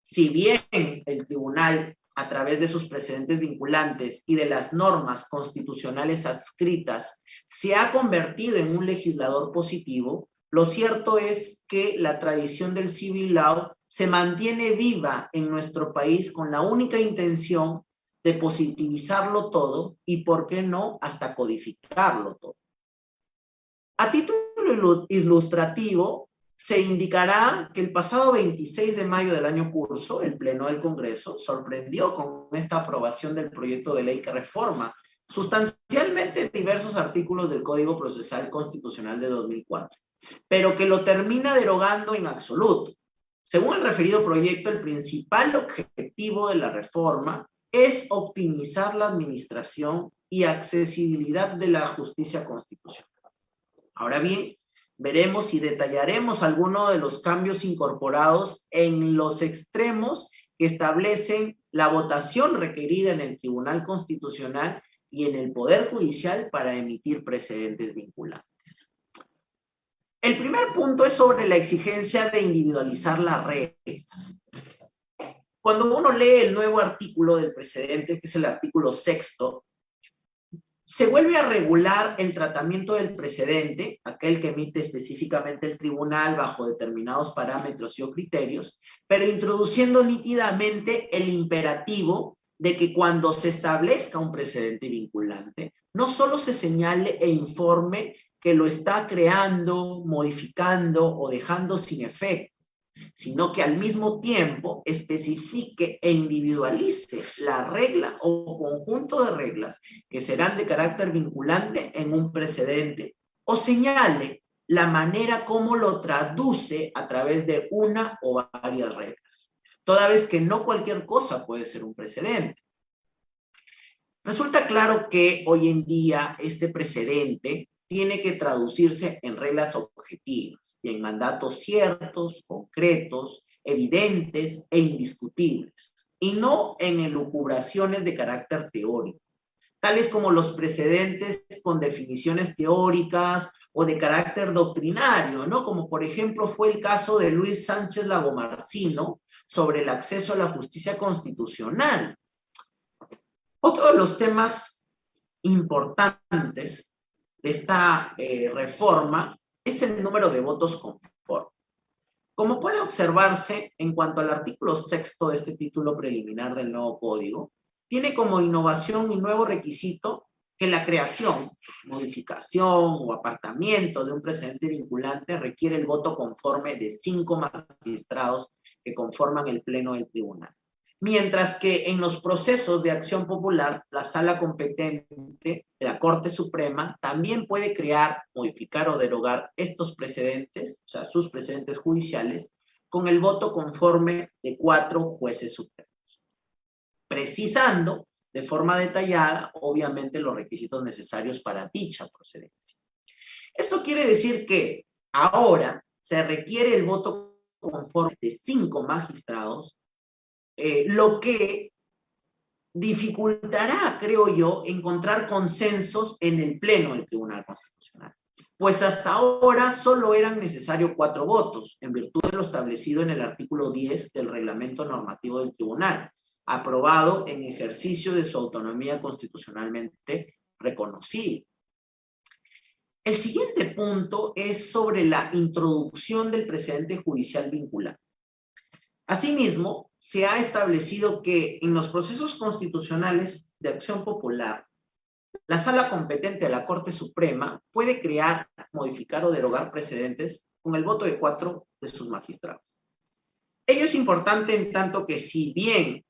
Si bien el tribunal, a través de sus precedentes vinculantes y de las normas constitucionales adscritas, se ha convertido en un legislador positivo, lo cierto es que la tradición del civil law se mantiene viva en nuestro país con la única intención de positivizarlo todo y, ¿por qué no?, hasta codificarlo todo. A título ilustrativo, se indicará que el pasado 26 de mayo del año curso, el Pleno del Congreso sorprendió con esta aprobación del proyecto de ley que reforma sustancialmente diversos artículos del Código Procesal Constitucional de 2004, pero que lo termina derogando en absoluto. Según el referido proyecto, el principal objetivo de la reforma es optimizar la administración y accesibilidad de la justicia constitucional. Ahora bien, Veremos y detallaremos algunos de los cambios incorporados en los extremos que establecen la votación requerida en el Tribunal Constitucional y en el Poder Judicial para emitir precedentes vinculantes. El primer punto es sobre la exigencia de individualizar las reglas. Cuando uno lee el nuevo artículo del precedente, que es el artículo 6º, se vuelve a regular el tratamiento del precedente, aquel que emite específicamente el tribunal bajo determinados parámetros y o criterios, pero introduciendo nítidamente el imperativo de que cuando se establezca un precedente vinculante, no solo se señale e informe que lo está creando, modificando o dejando sin efecto, sino que al mismo tiempo especifique e individualice la regla o conjunto de reglas que serán de carácter vinculante en un precedente, o señale la manera como lo traduce a través de una o varias reglas, toda vez que no cualquier cosa puede ser un precedente. Resulta claro que hoy en día este precedente tiene que traducirse en reglas objetivas y en mandatos ciertos, concretos, evidentes e indiscutibles, y no en elucubraciones de carácter teórico, tales como los precedentes con definiciones teóricas o de carácter doctrinario, ¿no? Como por ejemplo fue el caso de Luis Sánchez Lagomarsino sobre el acceso a la justicia constitucional. Otro de los temas importantes de esta reforma es el número de votos conforme. Como puede observarse, en cuanto al artículo 6º de este título preliminar del nuevo código, tiene como innovación un nuevo requisito que la creación, modificación o apartamiento de un precedente vinculante requiere el voto conforme de 5 magistrados que conforman el pleno del tribunal. Mientras que en los procesos de acción popular, la sala competente de la Corte Suprema también puede crear, modificar o derogar estos precedentes, o sea, sus precedentes judiciales, con el voto conforme de 4 jueces supremos, precisando de forma detallada, obviamente, los requisitos necesarios para dicha procedencia. Esto quiere decir que ahora se requiere el voto conforme de 5 magistrados, lo que dificultará, creo yo, encontrar consensos en el Pleno del Tribunal Constitucional. Pues hasta ahora solo eran necesarios 4 votos, en virtud de lo establecido en el artículo 10 del Reglamento Normativo del Tribunal, aprobado en ejercicio de su autonomía constitucionalmente reconocida. El siguiente punto es sobre la introducción del precedente judicial vinculante. Asimismo, se ha establecido que en los procesos constitucionales de acción popular, la sala competente de la Corte Suprema puede crear, modificar o derogar precedentes con el voto de 4 de sus magistrados. Ello es importante en tanto que, si bien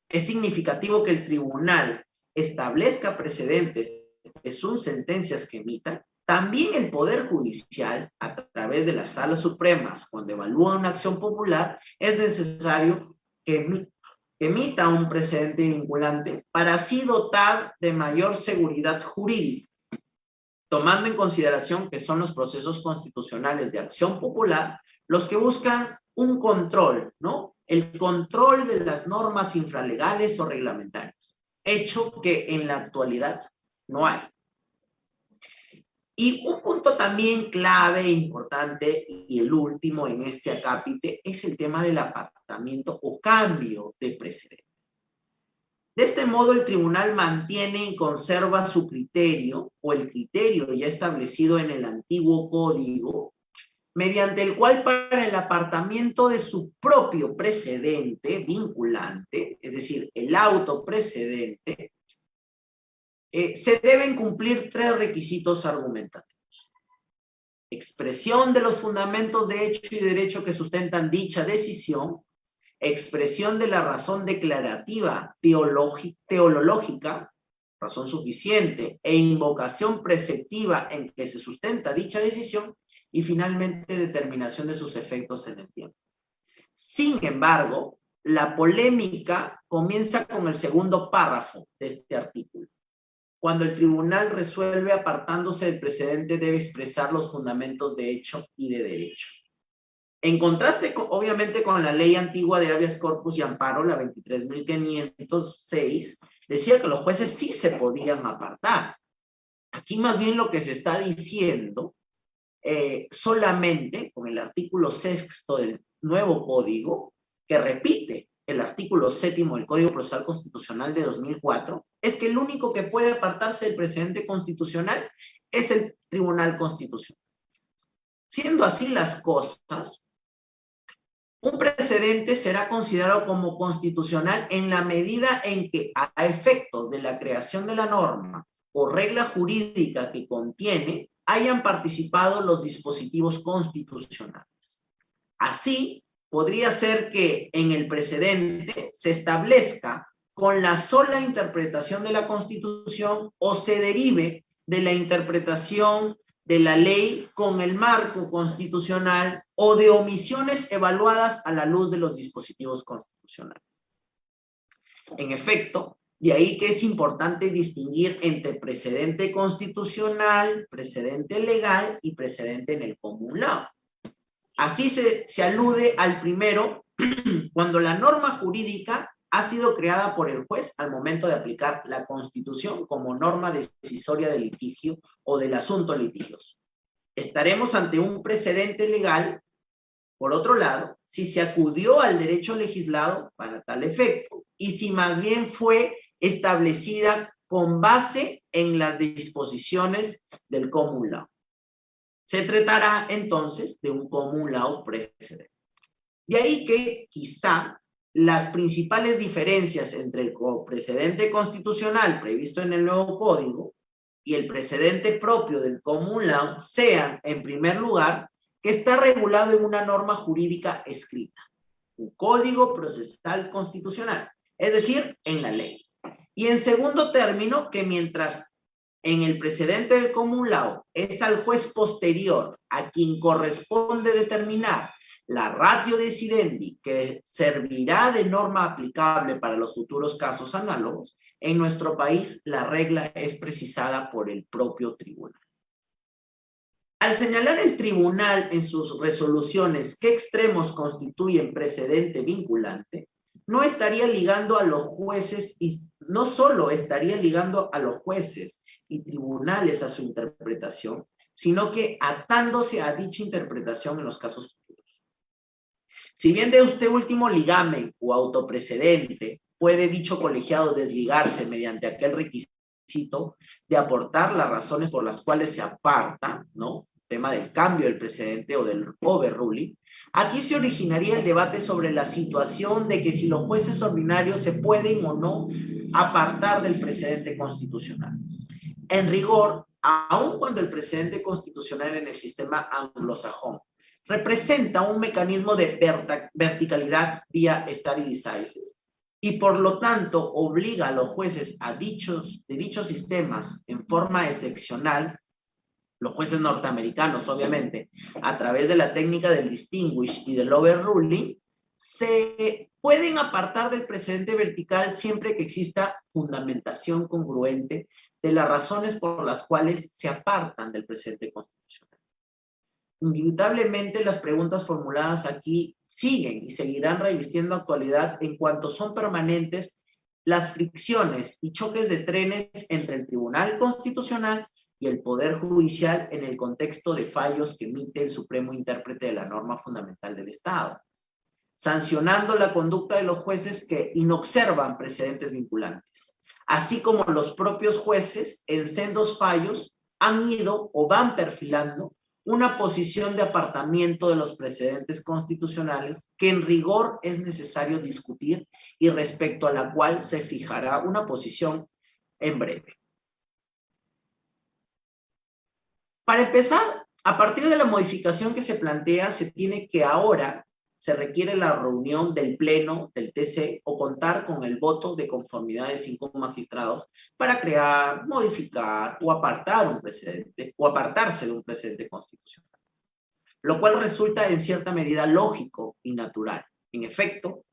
es significativo que el tribunal establezca precedentes de sus sentencias que emita, también el Poder Judicial, a través de las salas supremas, cuando evalúa una acción popular, es necesario que emita un precedente vinculante para así dotar de mayor seguridad jurídica, tomando en consideración que son los procesos constitucionales de acción popular los que buscan un control, ¿no? El control de las normas infralegales o reglamentarias, hecho que en la actualidad no hay. Y un punto también clave e importante, y el último en este acápite, es el tema del apartamiento o cambio de precedente. De este modo, el tribunal mantiene y conserva su criterio, o el criterio ya establecido en el antiguo código, mediante el cual para el apartamiento de su propio precedente vinculante, es decir, el autoprecedente, se deben cumplir 3 requisitos argumentativos: expresión de los fundamentos de hecho y derecho que sustentan dicha decisión, expresión de la razón declarativa teológica, razón suficiente, e invocación preceptiva en que se sustenta dicha decisión, y finalmente determinación de sus efectos en el tiempo. Sin embargo, la polémica comienza con el segundo párrafo de este artículo, cuando el tribunal resuelve apartándose del precedente, debe expresar los fundamentos de hecho y de derecho. En contraste, obviamente, con la ley antigua de habeas corpus y amparo, la 23.506, decía que los jueces sí se podían apartar. Aquí más bien lo que se está diciendo, solamente con el artículo 6 del nuevo código, que repite el artículo 7 del Código Procesal Constitucional de 2004, es que el único que puede apartarse del precedente constitucional es el Tribunal Constitucional. Siendo así las cosas, un precedente será considerado como constitucional en la medida en que, a efectos de la creación de la norma o regla jurídica que contiene, hayan participado los dispositivos constitucionales. Así, podría ser que en el precedente se establezca con la sola interpretación de la Constitución o se derive de la interpretación de la ley con el marco constitucional o de omisiones evaluadas a la luz de los dispositivos constitucionales. En efecto, de ahí que es importante distinguir entre precedente constitucional, precedente legal y precedente en el común law. Así se alude al primero cuando la norma jurídica ha sido creada por el juez al momento de aplicar la Constitución como norma decisoria del litigio o del asunto litigioso. Estaremos ante un precedente legal, por otro lado, si se acudió al derecho legislado para tal efecto y si más bien fue establecida con base en las disposiciones del common law. Se tratará entonces de un common law precedente. De ahí que quizá las principales diferencias entre el precedente constitucional previsto en el nuevo código y el precedente propio del common law sean, en primer lugar, que está regulado en una norma jurídica escrita, un código procesal constitucional, es decir, en la ley. Y en segundo término, que mientras en el precedente del common law es al juez posterior a quien corresponde determinar la ratio decidendi que servirá de norma aplicable para los futuros casos análogos, en nuestro país la regla es precisada por el propio tribunal. Al señalar el tribunal en sus resoluciones qué extremos constituyen precedente vinculante, no estaría ligando a los jueces y no solo estaría ligando a los jueces y tribunales a su interpretación, sino que atándose a dicha interpretación en los casos futuros. Si bien de este último ligamen o autoprecedente puede dicho colegiado desligarse mediante aquel requisito de aportar las razones por las cuales se aparta, ¿no? Tema del cambio del precedente o del overruling, aquí se originaría el debate sobre la situación de que si los jueces ordinarios se pueden o no apartar del precedente constitucional. En rigor, aun cuando el precedente constitucional en el sistema anglosajón representa un mecanismo de verticalidad vía stare decisis y por lo tanto obliga a los jueces de dichos sistemas en forma excepcional, los jueces norteamericanos obviamente, a través de la técnica del distinguish y del overruling, se pueden apartar del precedente vertical siempre que exista fundamentación congruente de las razones por las cuales se apartan del precedente constitucional. Indubitablemente las preguntas formuladas aquí siguen y seguirán revistiendo actualidad en cuanto son permanentes las fricciones y choques de trenes entre el Tribunal Constitucional y el Poder Judicial en el contexto de fallos que emite el Supremo Intérprete de la norma fundamental del Estado, sancionando la conducta de los jueces que inobservan precedentes vinculantes, así como los propios jueces en sendos fallos han ido o van perfilando una posición de apartamiento de los precedentes constitucionales que en rigor es necesario discutir y respecto a la cual se fijará una posición en breve. Para empezar, a partir de la modificación que se plantea, se requiere la reunión del Pleno del TC o contar con el voto de conformidad de 5 magistrados para crear, modificar o apartar un precedente o apartarse de un precedente constitucional, lo cual resulta en cierta medida lógico y natural. En efecto,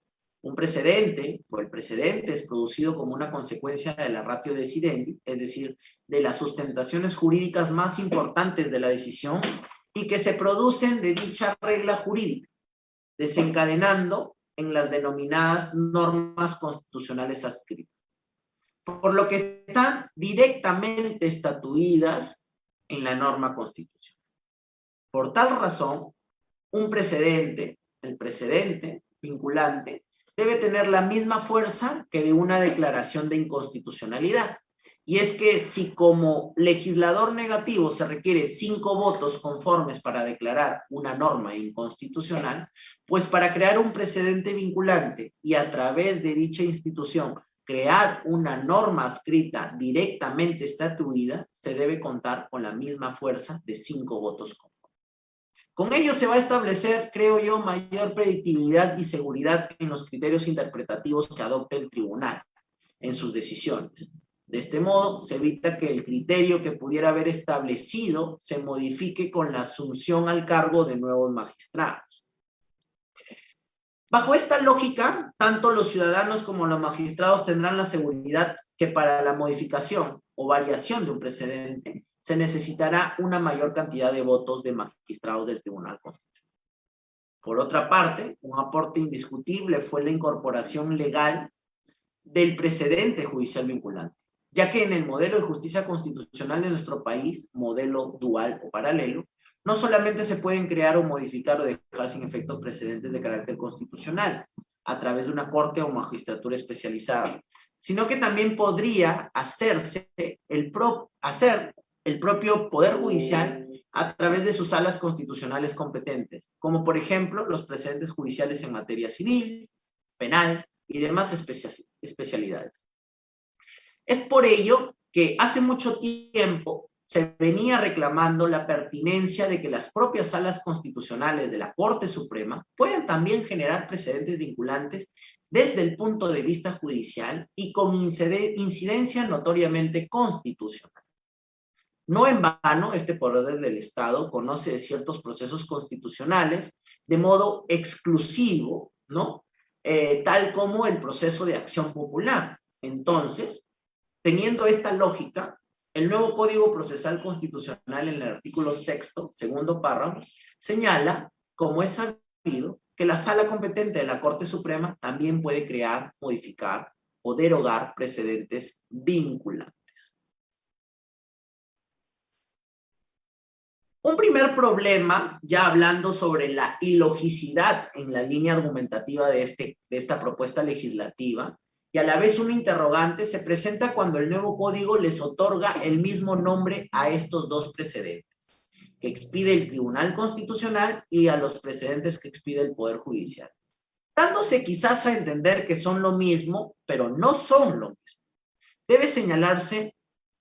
Un precedente, o el precedente, es producido como una consecuencia de la ratio decidendi, es decir, de las sustentaciones jurídicas más importantes de la decisión y que se producen de dicha regla jurídica, desencadenando en las denominadas normas constitucionales adscritas, por lo que están directamente estatuidas en la norma constitucional. Por tal razón, un precedente, el precedente vinculante, debe tener la misma fuerza que de una declaración de inconstitucionalidad. Y es que si como legislador negativo se requiere 5 votos conformes para declarar una norma inconstitucional, pues para crear un precedente vinculante y a través de dicha institución crear una norma adscrita directamente estatuida, se debe contar con la misma fuerza de 5 votos conformes. Con ello se va a establecer, creo yo, mayor predictibilidad y seguridad en los criterios interpretativos que adopte el tribunal en sus decisiones. De este modo, se evita que el criterio que pudiera haber establecido se modifique con la asunción al cargo de nuevos magistrados. Bajo esta lógica, tanto los ciudadanos como los magistrados tendrán la seguridad que para la modificación o variación de un precedente se necesitará una mayor cantidad de votos de magistrados del Tribunal Constitucional. Por otra parte, un aporte indiscutible fue la incorporación legal del precedente judicial vinculante, ya que en el modelo de justicia constitucional de nuestro país, modelo dual o paralelo, no solamente se pueden crear o modificar o dejar sin efecto precedentes de carácter constitucional a través de una corte o magistratura especializada, sino que también podría hacerse el propio Poder Judicial a través de sus salas constitucionales competentes, como por ejemplo los precedentes judiciales en materia civil, penal y demás especialidades. Es por ello que hace mucho tiempo se venía reclamando la pertinencia de que las propias salas constitucionales de la Corte Suprema puedan también generar precedentes vinculantes desde el punto de vista judicial y con incidencia notoriamente constitucional. No en vano, este poder del Estado conoce de ciertos procesos constitucionales de modo exclusivo, ¿no? Tal como el proceso de acción popular. Entonces, teniendo esta lógica, el nuevo Código Procesal Constitucional en el artículo 6º, segundo párrafo, señala, como es sabido, que la sala competente de la Corte Suprema también puede crear, modificar o derogar precedentes vinculantes. Un primer problema, ya hablando sobre la ilogicidad en la línea argumentativa de esta propuesta legislativa, y a la vez un interrogante, se presenta cuando el nuevo código les otorga el mismo nombre a estos dos precedentes, que expide el Tribunal Constitucional y a los precedentes que expide el Poder Judicial, dándose quizás a entender que son lo mismo, pero no son lo mismo. Debe señalarse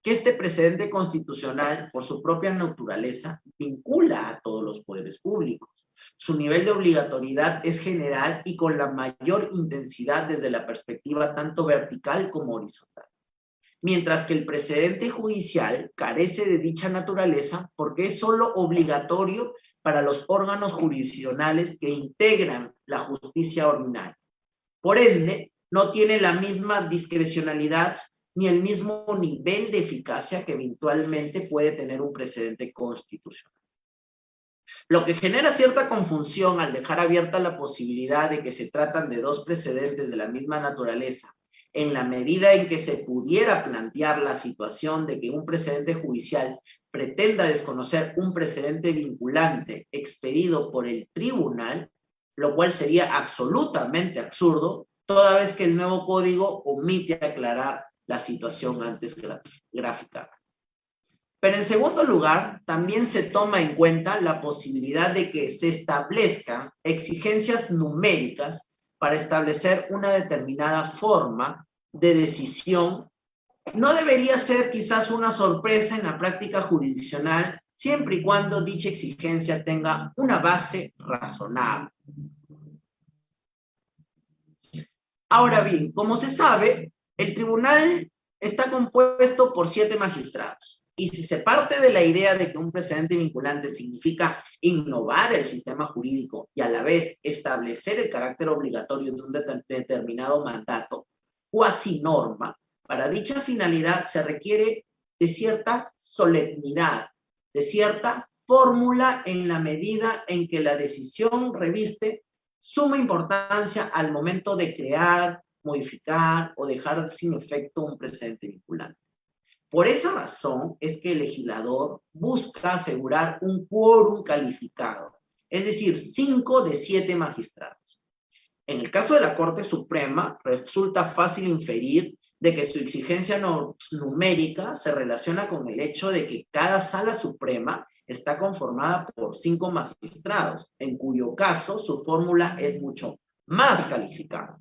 que este precedente constitucional, por su propia naturaleza, vincula a todos los poderes públicos. Su nivel de obligatoriedad es general y con la mayor intensidad desde la perspectiva tanto vertical como horizontal. Mientras que el precedente judicial carece de dicha naturaleza porque es solo obligatorio para los órganos jurisdiccionales que integran la justicia ordinaria. Por ende, no tiene la misma discrecionalidad ni el mismo nivel de eficacia que eventualmente puede tener un precedente constitucional. Lo que genera cierta confusión al dejar abierta la posibilidad de que se tratan de dos precedentes de la misma naturaleza, en la medida en que se pudiera plantear la situación de que un precedente judicial pretenda desconocer un precedente vinculante expedido por el tribunal, lo cual sería absolutamente absurdo, toda vez que el nuevo código omite aclarar la situación antes graficada. Pero en segundo lugar, también se toma en cuenta la posibilidad de que se establezcan exigencias numéricas para establecer una determinada forma de decisión. No debería ser quizás una sorpresa en la práctica jurisdiccional, siempre y cuando dicha exigencia tenga una base razonable. Ahora bien, como se sabe, el tribunal está compuesto por 7 magistrados. Y si se parte de la idea de que un precedente vinculante significa innovar el sistema jurídico y a la vez establecer el carácter obligatorio de un determinado mandato, cuasi norma, para dicha finalidad se requiere de cierta solemnidad, de cierta fórmula en la medida en que la decisión reviste suma importancia al momento de crear, modificar o dejar sin efecto un precedente vinculante. Por esa razón es que el legislador busca asegurar un quórum calificado, es decir, 5 de 7 magistrados. En el caso de la Corte Suprema, resulta fácil inferir de que su exigencia numérica se relaciona con el hecho de que cada sala suprema está conformada por 5 magistrados, en cuyo caso su fórmula es mucho más calificada.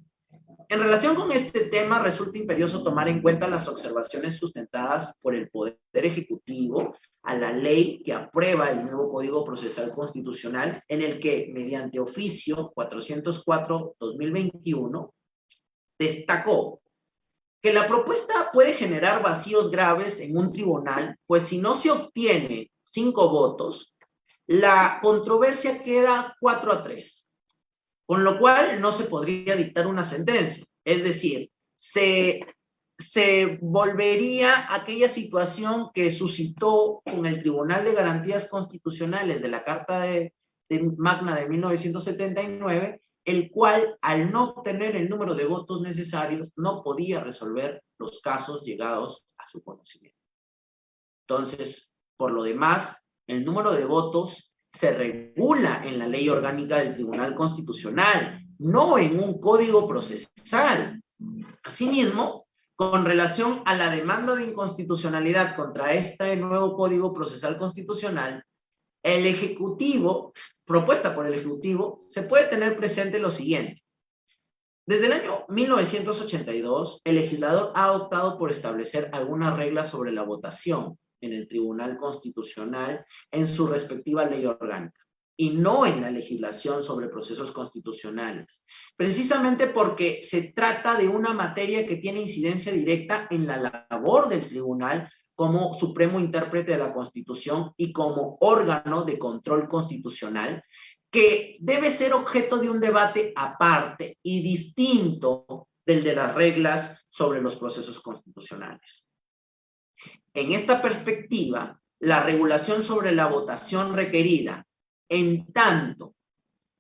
En relación con este tema, resulta imperioso tomar en cuenta las observaciones sustentadas por el Poder Ejecutivo a la ley que aprueba el nuevo Código Procesal Constitucional, en el que, mediante oficio 404-2021, destacó que la propuesta puede generar vacíos graves en un tribunal, pues si no se obtiene 5 votos, la controversia queda 4-3. Con lo cual no se podría dictar una sentencia. Es decir, se volvería a aquella situación que suscitó con el Tribunal de Garantías Constitucionales de la Carta de Magna de 1979, el cual, al no obtener el número de votos necesarios, no podía resolver los casos llegados a su conocimiento. Entonces, por lo demás, el número de votos se regula en la ley orgánica del Tribunal Constitucional, no en un código procesal. Asimismo, con relación a la demanda de inconstitucionalidad contra este nuevo Código Procesal Constitucional, el Ejecutivo, propuesta por el Ejecutivo, se puede tener presente lo siguiente. Desde el año 1982, el legislador ha optado por establecer algunas reglas sobre la votación en el Tribunal Constitucional en su respectiva ley orgánica y no en la legislación sobre procesos constitucionales, precisamente porque se trata de una materia que tiene incidencia directa en la labor del tribunal como supremo intérprete de la Constitución y como órgano de control constitucional, que debe ser objeto de un debate aparte y distinto del de las reglas sobre los procesos constitucionales. En esta perspectiva, la regulación sobre la votación requerida, en tanto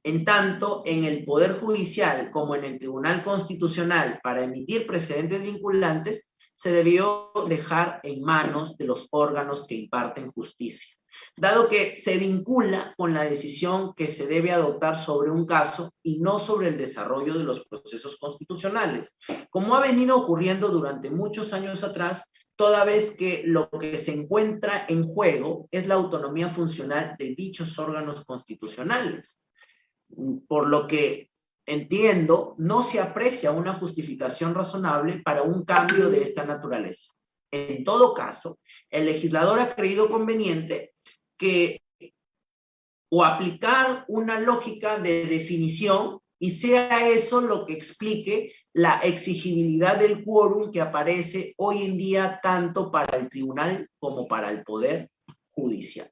en el Poder Judicial como en el Tribunal Constitucional para emitir precedentes vinculantes, se debió dejar en manos de los órganos que imparten justicia, dado que se vincula con la decisión que se debe adoptar sobre un caso y no sobre el desarrollo de los procesos constitucionales, como ha venido ocurriendo durante muchos años atrás, toda vez que lo que se encuentra en juego es la autonomía funcional de dichos órganos constitucionales. Por lo que entiendo, no se aprecia una justificación razonable para un cambio de esta naturaleza. En todo caso, el legislador ha creído conveniente que o aplicar una lógica de definición y sea eso lo que explique la exigibilidad del quórum que aparece hoy en día tanto para el tribunal como para el Poder Judicial.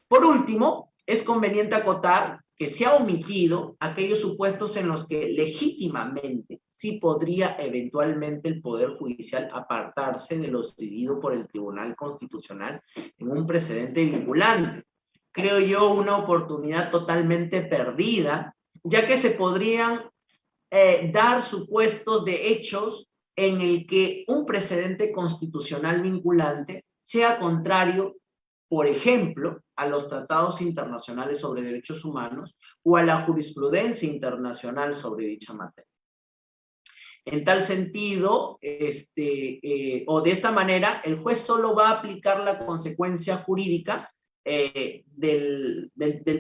Por último, es conveniente acotar que se ha omitido aquellos supuestos en los que legítimamente sí podría eventualmente el Poder Judicial apartarse de lo decidido por el Tribunal Constitucional en un precedente vinculante. Creo yo una oportunidad totalmente perdida, ya que se podrían dar supuestos de hechos en el que un precedente constitucional vinculante sea contrario, por ejemplo, a los tratados internacionales sobre derechos humanos o a la jurisprudencia internacional sobre dicha materia. En tal sentido, o de esta manera, el juez solo va a aplicar la consecuencia jurídica del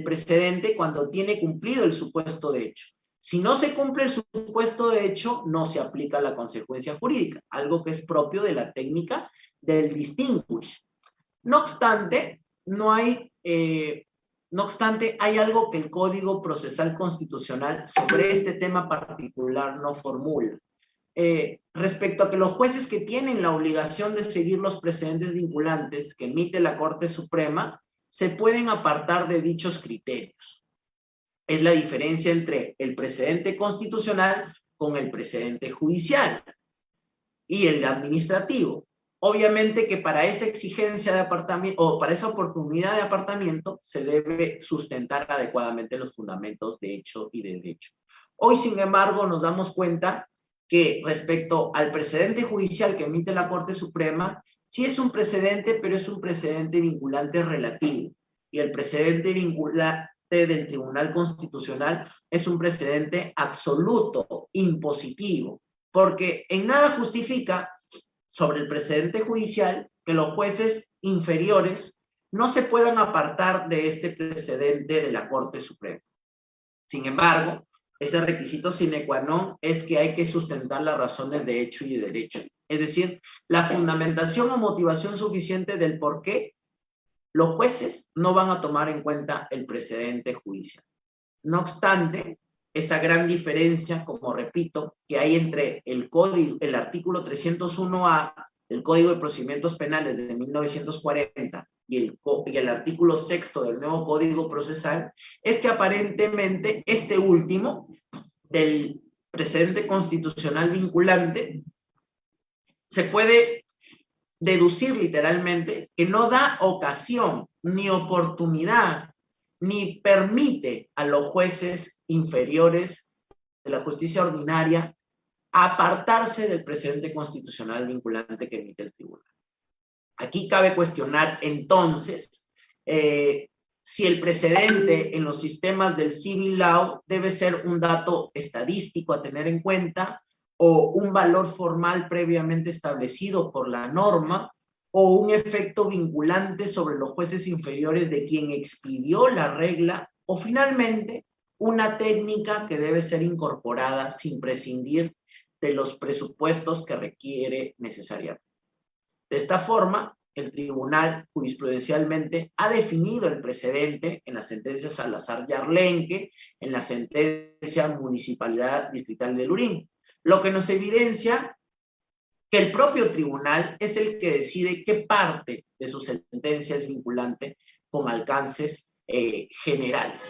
precedente cuando tiene cumplido el supuesto de hecho. Si no se cumple el supuesto de hecho, no se aplica la consecuencia jurídica, algo que es propio de la técnica del distinguish. No obstante, hay algo que el Código Procesal Constitucional sobre este tema particular no formula. respecto a que los jueces que tienen la obligación de seguir los precedentes vinculantes que emite la Corte Suprema se pueden apartar de dichos criterios. Es la diferencia entre el precedente constitucional con el precedente judicial y el administrativo. Obviamente que para esa exigencia de apartamiento o para esa oportunidad de apartamiento se debe sustentar adecuadamente los fundamentos de hecho y de derecho. Hoy, sin embargo, nos damos cuenta que respecto al precedente judicial que emite la Corte Suprema, sí es un precedente, pero es un precedente vinculante relativo. Y el precedente vinculante del Tribunal Constitucional es un precedente absoluto, impositivo, porque en nada justifica sobre el precedente judicial que los jueces inferiores no se puedan apartar de este precedente de la Corte Suprema. Sin embargo, ese requisito sine qua non es que hay que sustentar las razones de hecho y de derecho. Es decir, la fundamentación o motivación suficiente del por qué los jueces no van a tomar en cuenta el precedente judicial. No obstante, esa gran diferencia, como repito, que hay entre el código, el artículo 301A del Código de Procedimientos Penales de 1940 y el artículo 6 del nuevo Código Procesal, es que aparentemente este último, del precedente constitucional vinculante, se puede deducir literalmente que no da ocasión ni oportunidad ni permite a los jueces inferiores de la justicia ordinaria apartarse del precedente constitucional vinculante que emite el tribunal. Aquí cabe cuestionar entonces si el precedente en los sistemas del civil law debe ser un dato estadístico a tener en cuenta o un valor formal previamente establecido por la norma o un efecto vinculante sobre los jueces inferiores de quien expidió la regla, o finalmente una técnica que debe ser incorporada sin prescindir de los presupuestos que requiere necesariamente. De esta forma, el tribunal jurisprudencialmente ha definido el precedente en la sentencia Salazar-Yarlenque, en la sentencia Municipalidad Distrital de Lurín, lo que nos evidencia que el propio tribunal es el que decide qué parte de su sentencia es vinculante con alcances generales.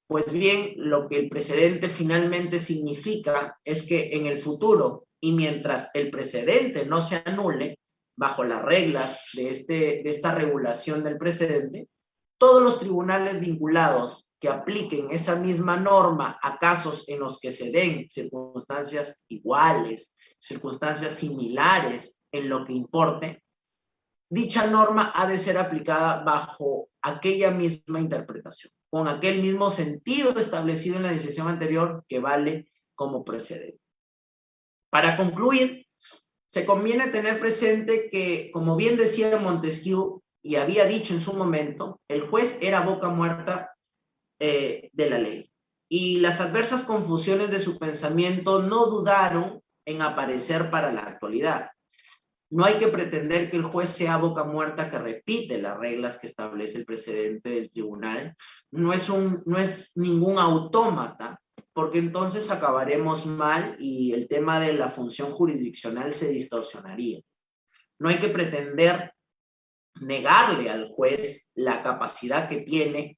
Pues bien, lo que el precedente finalmente significa es que en el futuro, y mientras el precedente no se anule, bajo las reglas de esta regulación del precedente, todos los tribunales vinculados que apliquen esa misma norma a casos en los que se den circunstancias iguales, circunstancias similares en lo que importe, dicha norma ha de ser aplicada bajo aquella misma interpretación, con aquel mismo sentido establecido en la decisión anterior que vale como precedente. Para concluir, se conviene tener presente que, como bien decía Montesquieu y había dicho en su momento, el juez era boca muerta de la ley. Y las adversas confusiones de su pensamiento no dudaron en aparecer para la actualidad. No hay que pretender que el juez sea boca muerta que repite las reglas que establece el precedente del tribunal. No es ningún autómata, porque entonces acabaremos mal y el tema de la función jurisdiccional se distorsionaría. No hay que pretender negarle al juez la capacidad que tiene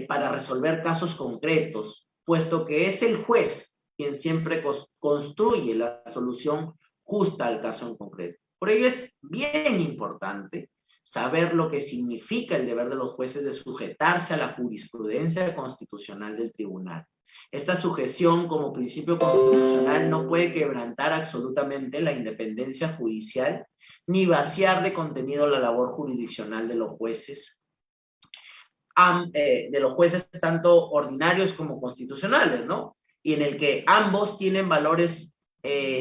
para resolver casos concretos, puesto que es el juez quien siempre construye la solución justa al caso en concreto. Por ello es bien importante saber lo que significa el deber de los jueces de sujetarse a la jurisprudencia constitucional del tribunal. Esta sujeción como principio constitucional no puede quebrantar absolutamente la independencia judicial ni vaciar de contenido la labor jurisdiccional de los jueces tanto ordinarios como constitucionales, ¿no? Y en el que ambos tienen valores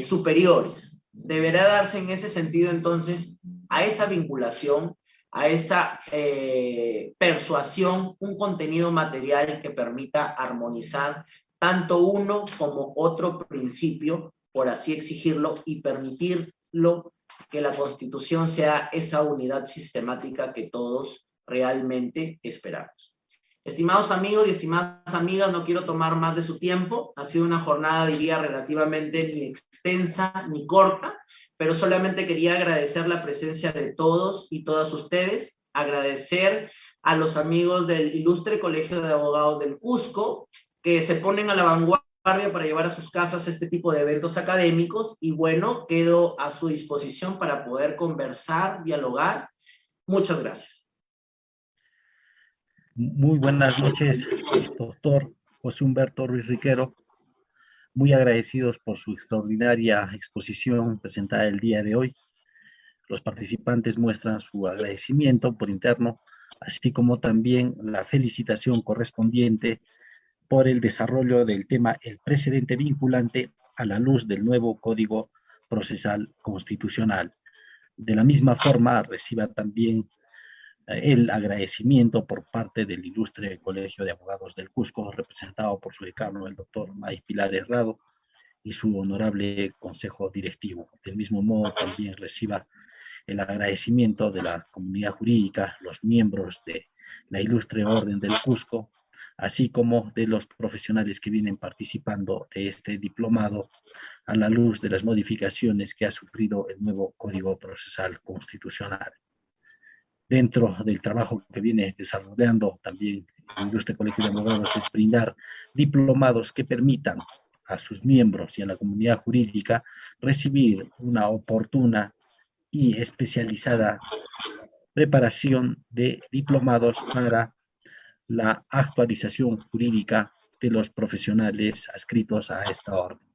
superiores. Deberá darse en ese sentido, entonces, a esa vinculación, a esa persuasión, un contenido material que permita armonizar tanto uno como otro principio, por así exigirlo, y permitirlo que la Constitución sea esa unidad sistemática que todos realmente esperamos. Estimados amigos y estimadas amigas, no quiero tomar más de su tiempo. Ha sido una jornada, diría, relativamente ni extensa ni corta, pero solamente quería agradecer la presencia de todos y todas ustedes, agradecer a los amigos del Ilustre Colegio de Abogados del Cusco, que se ponen a la vanguardia para llevar a sus casas este tipo de eventos académicos, y bueno, quedo a su disposición para poder conversar, dialogar. Muchas gracias. Muy buenas noches, doctor José Humberto Ruiz Riquero. Muy agradecidos por su extraordinaria exposición presentada el día de hoy. Los participantes muestran su agradecimiento por interno, así como también la felicitación correspondiente por el desarrollo del tema el precedente vinculante a la luz del nuevo Código Procesal Constitucional. De la misma forma, reciba también el agradecimiento por parte del ilustre Colegio de Abogados del Cusco, representado por su decano, el doctor May Pilar Herrado, y su honorable consejo directivo. Del mismo modo, también reciba el agradecimiento de la comunidad jurídica, los miembros de la ilustre Orden del Cusco, así como de los profesionales que vienen participando de este diplomado a la luz de las modificaciones que ha sufrido el nuevo Código Procesal Constitucional. Dentro del trabajo que viene desarrollando también el Ilustre Colegio de Abogados es brindar diplomados que permitan a sus miembros y a la comunidad jurídica recibir una oportuna y especializada preparación de diplomados para la actualización jurídica de los profesionales adscritos a esta orden.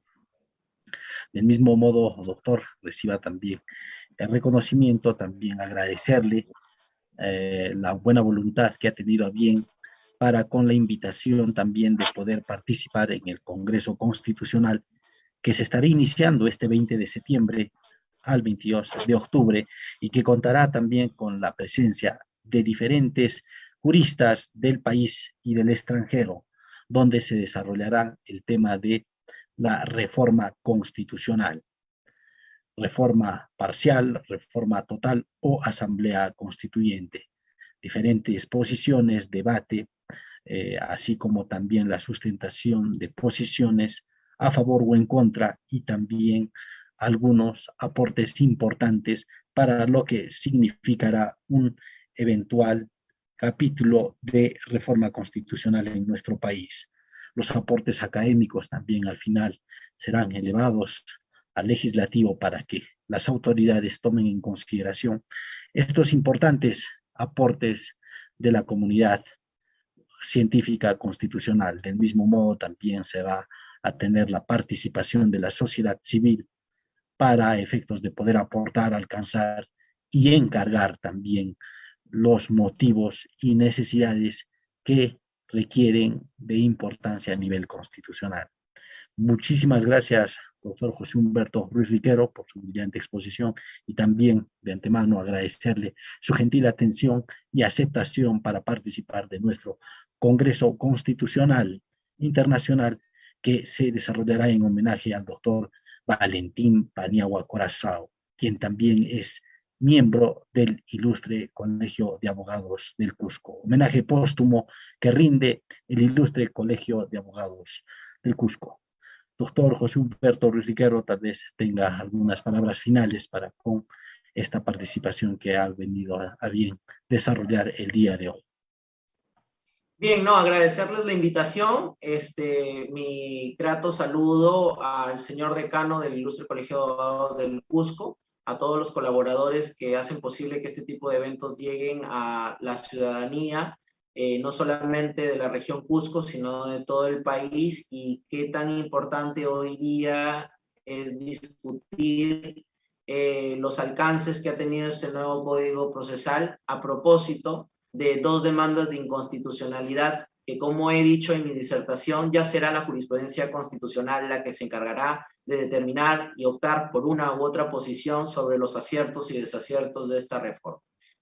Del mismo modo, doctor, reciba también el reconocimiento, también agradecerle la buena voluntad que ha tenido a bien para con la invitación también de poder participar en el Congreso Constitucional que se estará iniciando este 20 de septiembre al 22 de octubre y que contará también con la presencia de diferentes juristas del país y del extranjero, donde se desarrollará el tema de la reforma constitucional, reforma parcial, reforma total o asamblea constituyente. Diferentes posiciones, debate, así como también la sustentación de posiciones a favor o en contra y también algunos aportes importantes para lo que significará un eventual capítulo de reforma constitucional en nuestro país. Los aportes académicos también al final serán elevados al legislativo para que las autoridades tomen en consideración estos importantes aportes de la comunidad científica constitucional. Del mismo modo, también se va a tener la participación de la sociedad civil para efectos de poder aportar, alcanzar y encargar también los motivos y necesidades que requieren de importancia a nivel constitucional. Muchísimas gracias, doctor José Humberto Ruiz Riquero, por su brillante exposición y también de antemano agradecerle su gentil atención y aceptación para participar de nuestro Congreso Constitucional Internacional que se desarrollará en homenaje al doctor Valentín Paniagua Corazao, quien también es miembro del Ilustre Colegio de Abogados del Cusco. Homenaje póstumo que rinde el Ilustre Colegio de Abogados del Cusco. Doctor José Humberto Ruiz Riquero, tal vez tenga algunas palabras finales para con esta participación que ha venido a bien desarrollar el día de hoy. Bien, no, agradecerles la invitación. Mi grato saludo al señor decano del Ilustre Colegio de Abogados del Cusco, a todos los colaboradores que hacen posible que este tipo de eventos lleguen a la ciudadanía, no solamente de la región Cusco, sino de todo el país, y qué tan importante hoy día es discutir los alcances que ha tenido este nuevo Código Procesal a propósito de dos demandas de inconstitucionalidad que, como he dicho en mi disertación, ya será la jurisprudencia constitucional la que se encargará de determinar y optar por una u otra posición sobre los aciertos y desaciertos de esta reforma.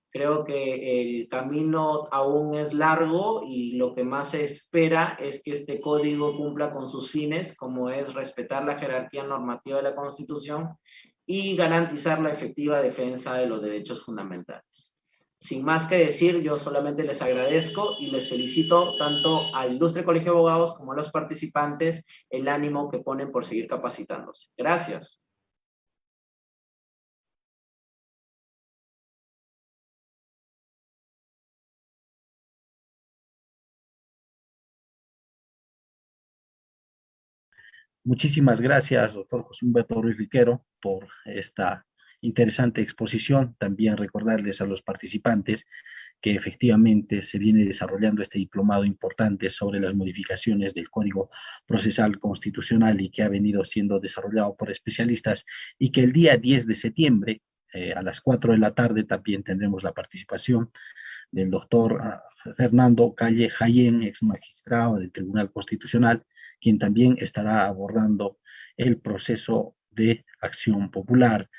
Creo que el camino aún es largo y lo que más se espera es que este código cumpla con sus fines, como es respetar la jerarquía normativa de la Constitución y garantizar la efectiva defensa de los derechos fundamentales. Sin más que decir, yo solamente les agradezco y les felicito tanto al ilustre Colegio de Abogados como a los participantes el ánimo que ponen por seguir capacitándose. Gracias. Muchísimas gracias, doctor José Humberto Ruiz Riquero, por esta interesante exposición. También recordarles a los participantes que efectivamente se viene desarrollando este diplomado importante sobre las modificaciones del Código Procesal Constitucional y que ha venido siendo desarrollado por especialistas y que el día 10 de septiembre a las 4 de la tarde también tendremos la participación del doctor Fernando Calle Jayen, ex magistrado del Tribunal Constitucional, quien también estará abordando el proceso de acción popular.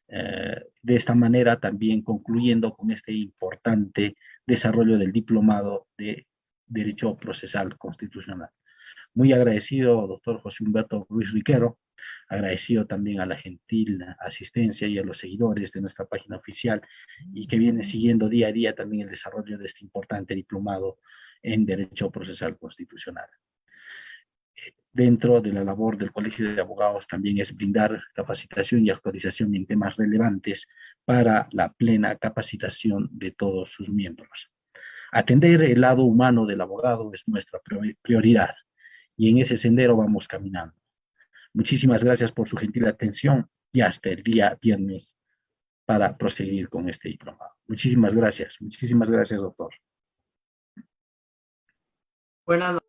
De esta manera también concluyendo con este importante desarrollo del diplomado de Derecho Procesal Constitucional. Muy agradecido, doctor José Humberto Ruiz Riquero, agradecido también a la gentil asistencia y a los seguidores de nuestra página oficial y que viene siguiendo día a día también el desarrollo de este importante diplomado en Derecho Procesal Constitucional. Dentro de la labor del Colegio de Abogados también es brindar capacitación y actualización en temas relevantes para la plena capacitación de todos sus miembros. Atender el lado humano del abogado es nuestra prioridad y en ese sendero vamos caminando. Muchísimas gracias por su gentil atención y hasta el día viernes para proseguir con este diplomado. Muchísimas gracias, doctor. Buenas noches.